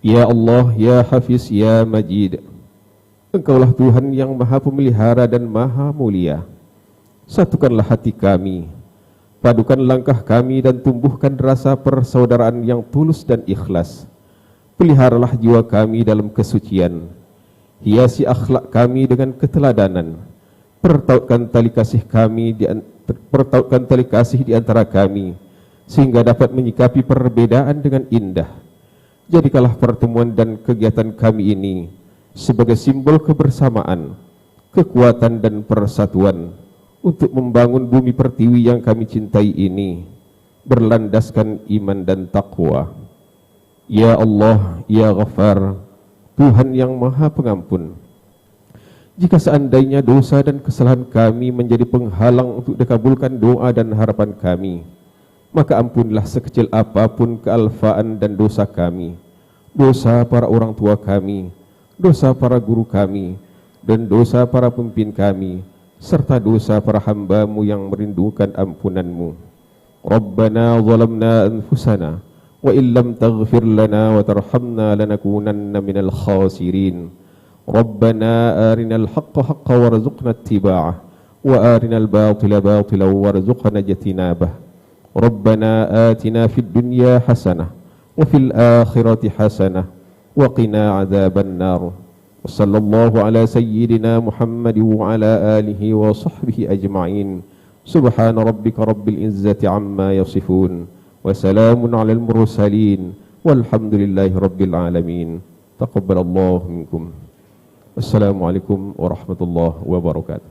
Ya Allah, Ya Hafiz, Ya Majid, Engkaulah Tuhan yang Maha Pemelihara dan Maha Mulia. Satukanlah hati kami, padukan langkah kami dan tumbuhkan rasa persaudaraan yang tulus dan ikhlas. Peliharalah jiwa kami dalam kesucian, hiasi akhlak kami dengan keteladanan, pertautkan tali kasih di antara kami, sehingga dapat menyikapi perbedaan dengan indah. Jadikanlah pertemuan dan kegiatan kami ini sebagai simbol kebersamaan, kekuatan dan persatuan untuk membangun bumi pertiwi yang kami cintai ini, berlandaskan iman dan taqwa. Ya Allah, Ya Ghaffar, Tuhan yang Maha Pengampun, jika seandainya dosa dan kesalahan kami menjadi penghalang untuk dikabulkan doa dan harapan kami, maka ampunilah sekecil apapun kealfaan dan dosa kami, dosa para orang tua kami, dosa para guru kami, dan dosa para pemimpin kami, serta dosa para hamba-Mu yang merindukan ampunan-Mu. Rabbana zalamna anfusana wa illam taghfir lana wa tarhamna lanakunanna minal khasirin. Rabbana arinal haqqa haqqa warzuqna ittiba'ah wa arinal batila batila warzuqna ijtinabah. Rabbana atina fid dunya hasanah wa fil akhirati hasanah wa qina adzaban nar. Wassallallahu ala sayyidina Muhammad wa ala alihi wa sahbihi ajma'in. Subhana rabbika rabbil izzati amma yasifun wa salamun alal mursalin walhamdulillahi rabbil alamin. Taqabbalallahu minkum. Wassalamualaikum warahmatullahi wabarakatuh.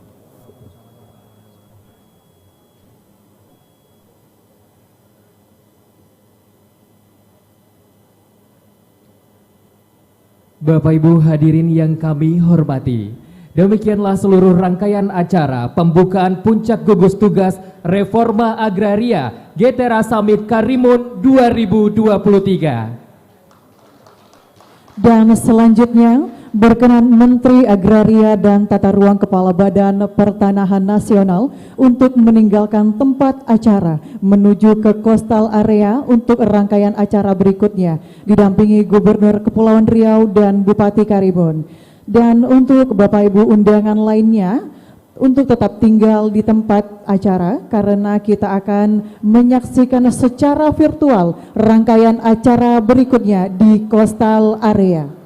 Bapak Ibu hadirin yang kami hormati, demikianlah seluruh rangkaian acara pembukaan Puncak Gugus Tugas Reforma Agraria Getera Summit Karimun 2023. Dan selanjutnya berkenan Menteri Agraria dan Tata Ruang Kepala Badan Pertanahan Nasional untuk meninggalkan tempat acara menuju ke coastal area untuk rangkaian acara berikutnya, didampingi Gubernur Kepulauan Riau dan Bupati Karimun. Dan untuk Bapak Ibu undangan lainnya, untuk tetap tinggal di tempat acara karena kita akan menyaksikan secara virtual rangkaian acara berikutnya di coastal area.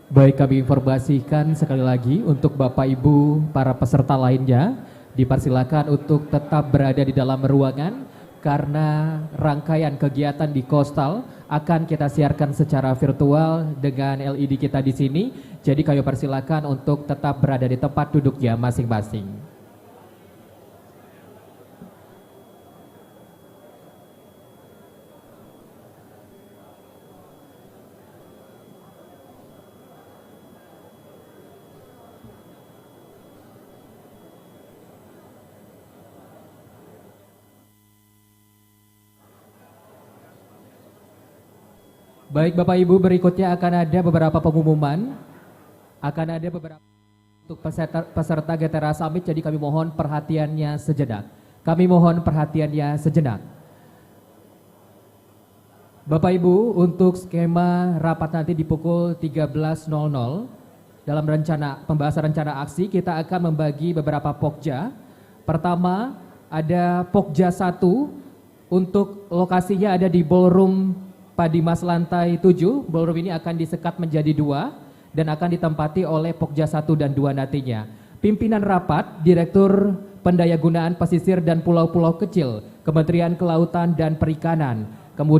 Baik, kami informasikan sekali lagi untuk Bapak Ibu para peserta lainnya, dipersilakan untuk tetap berada di dalam ruangan karena rangkaian kegiatan di Coastal akan kita siarkan secara virtual dengan LED kita di sini. Jadi kami persilakan untuk tetap berada di tempat duduknya masing-masing. Baik Bapak Ibu, berikutnya akan ada beberapa pengumuman. Akan ada beberapa untuk peserta Getera Summit, jadi kami mohon perhatiannya sejenak. Bapak Ibu, untuk skema rapat nanti di pukul 13.00 dalam pembahasan rencana aksi kita akan membagi beberapa pokja. Pertama ada pokja 1 Untuk lokasinya ada di ballroom Padimas lantai 7. Ballroom ini akan disekat menjadi 2 dan akan ditempati oleh Pokja 1 dan 2 nantinya. Pimpinan rapat Direktur Pendayagunaan Pesisir dan Pulau-Pulau Kecil, Kementerian Kelautan dan Perikanan. Kemudian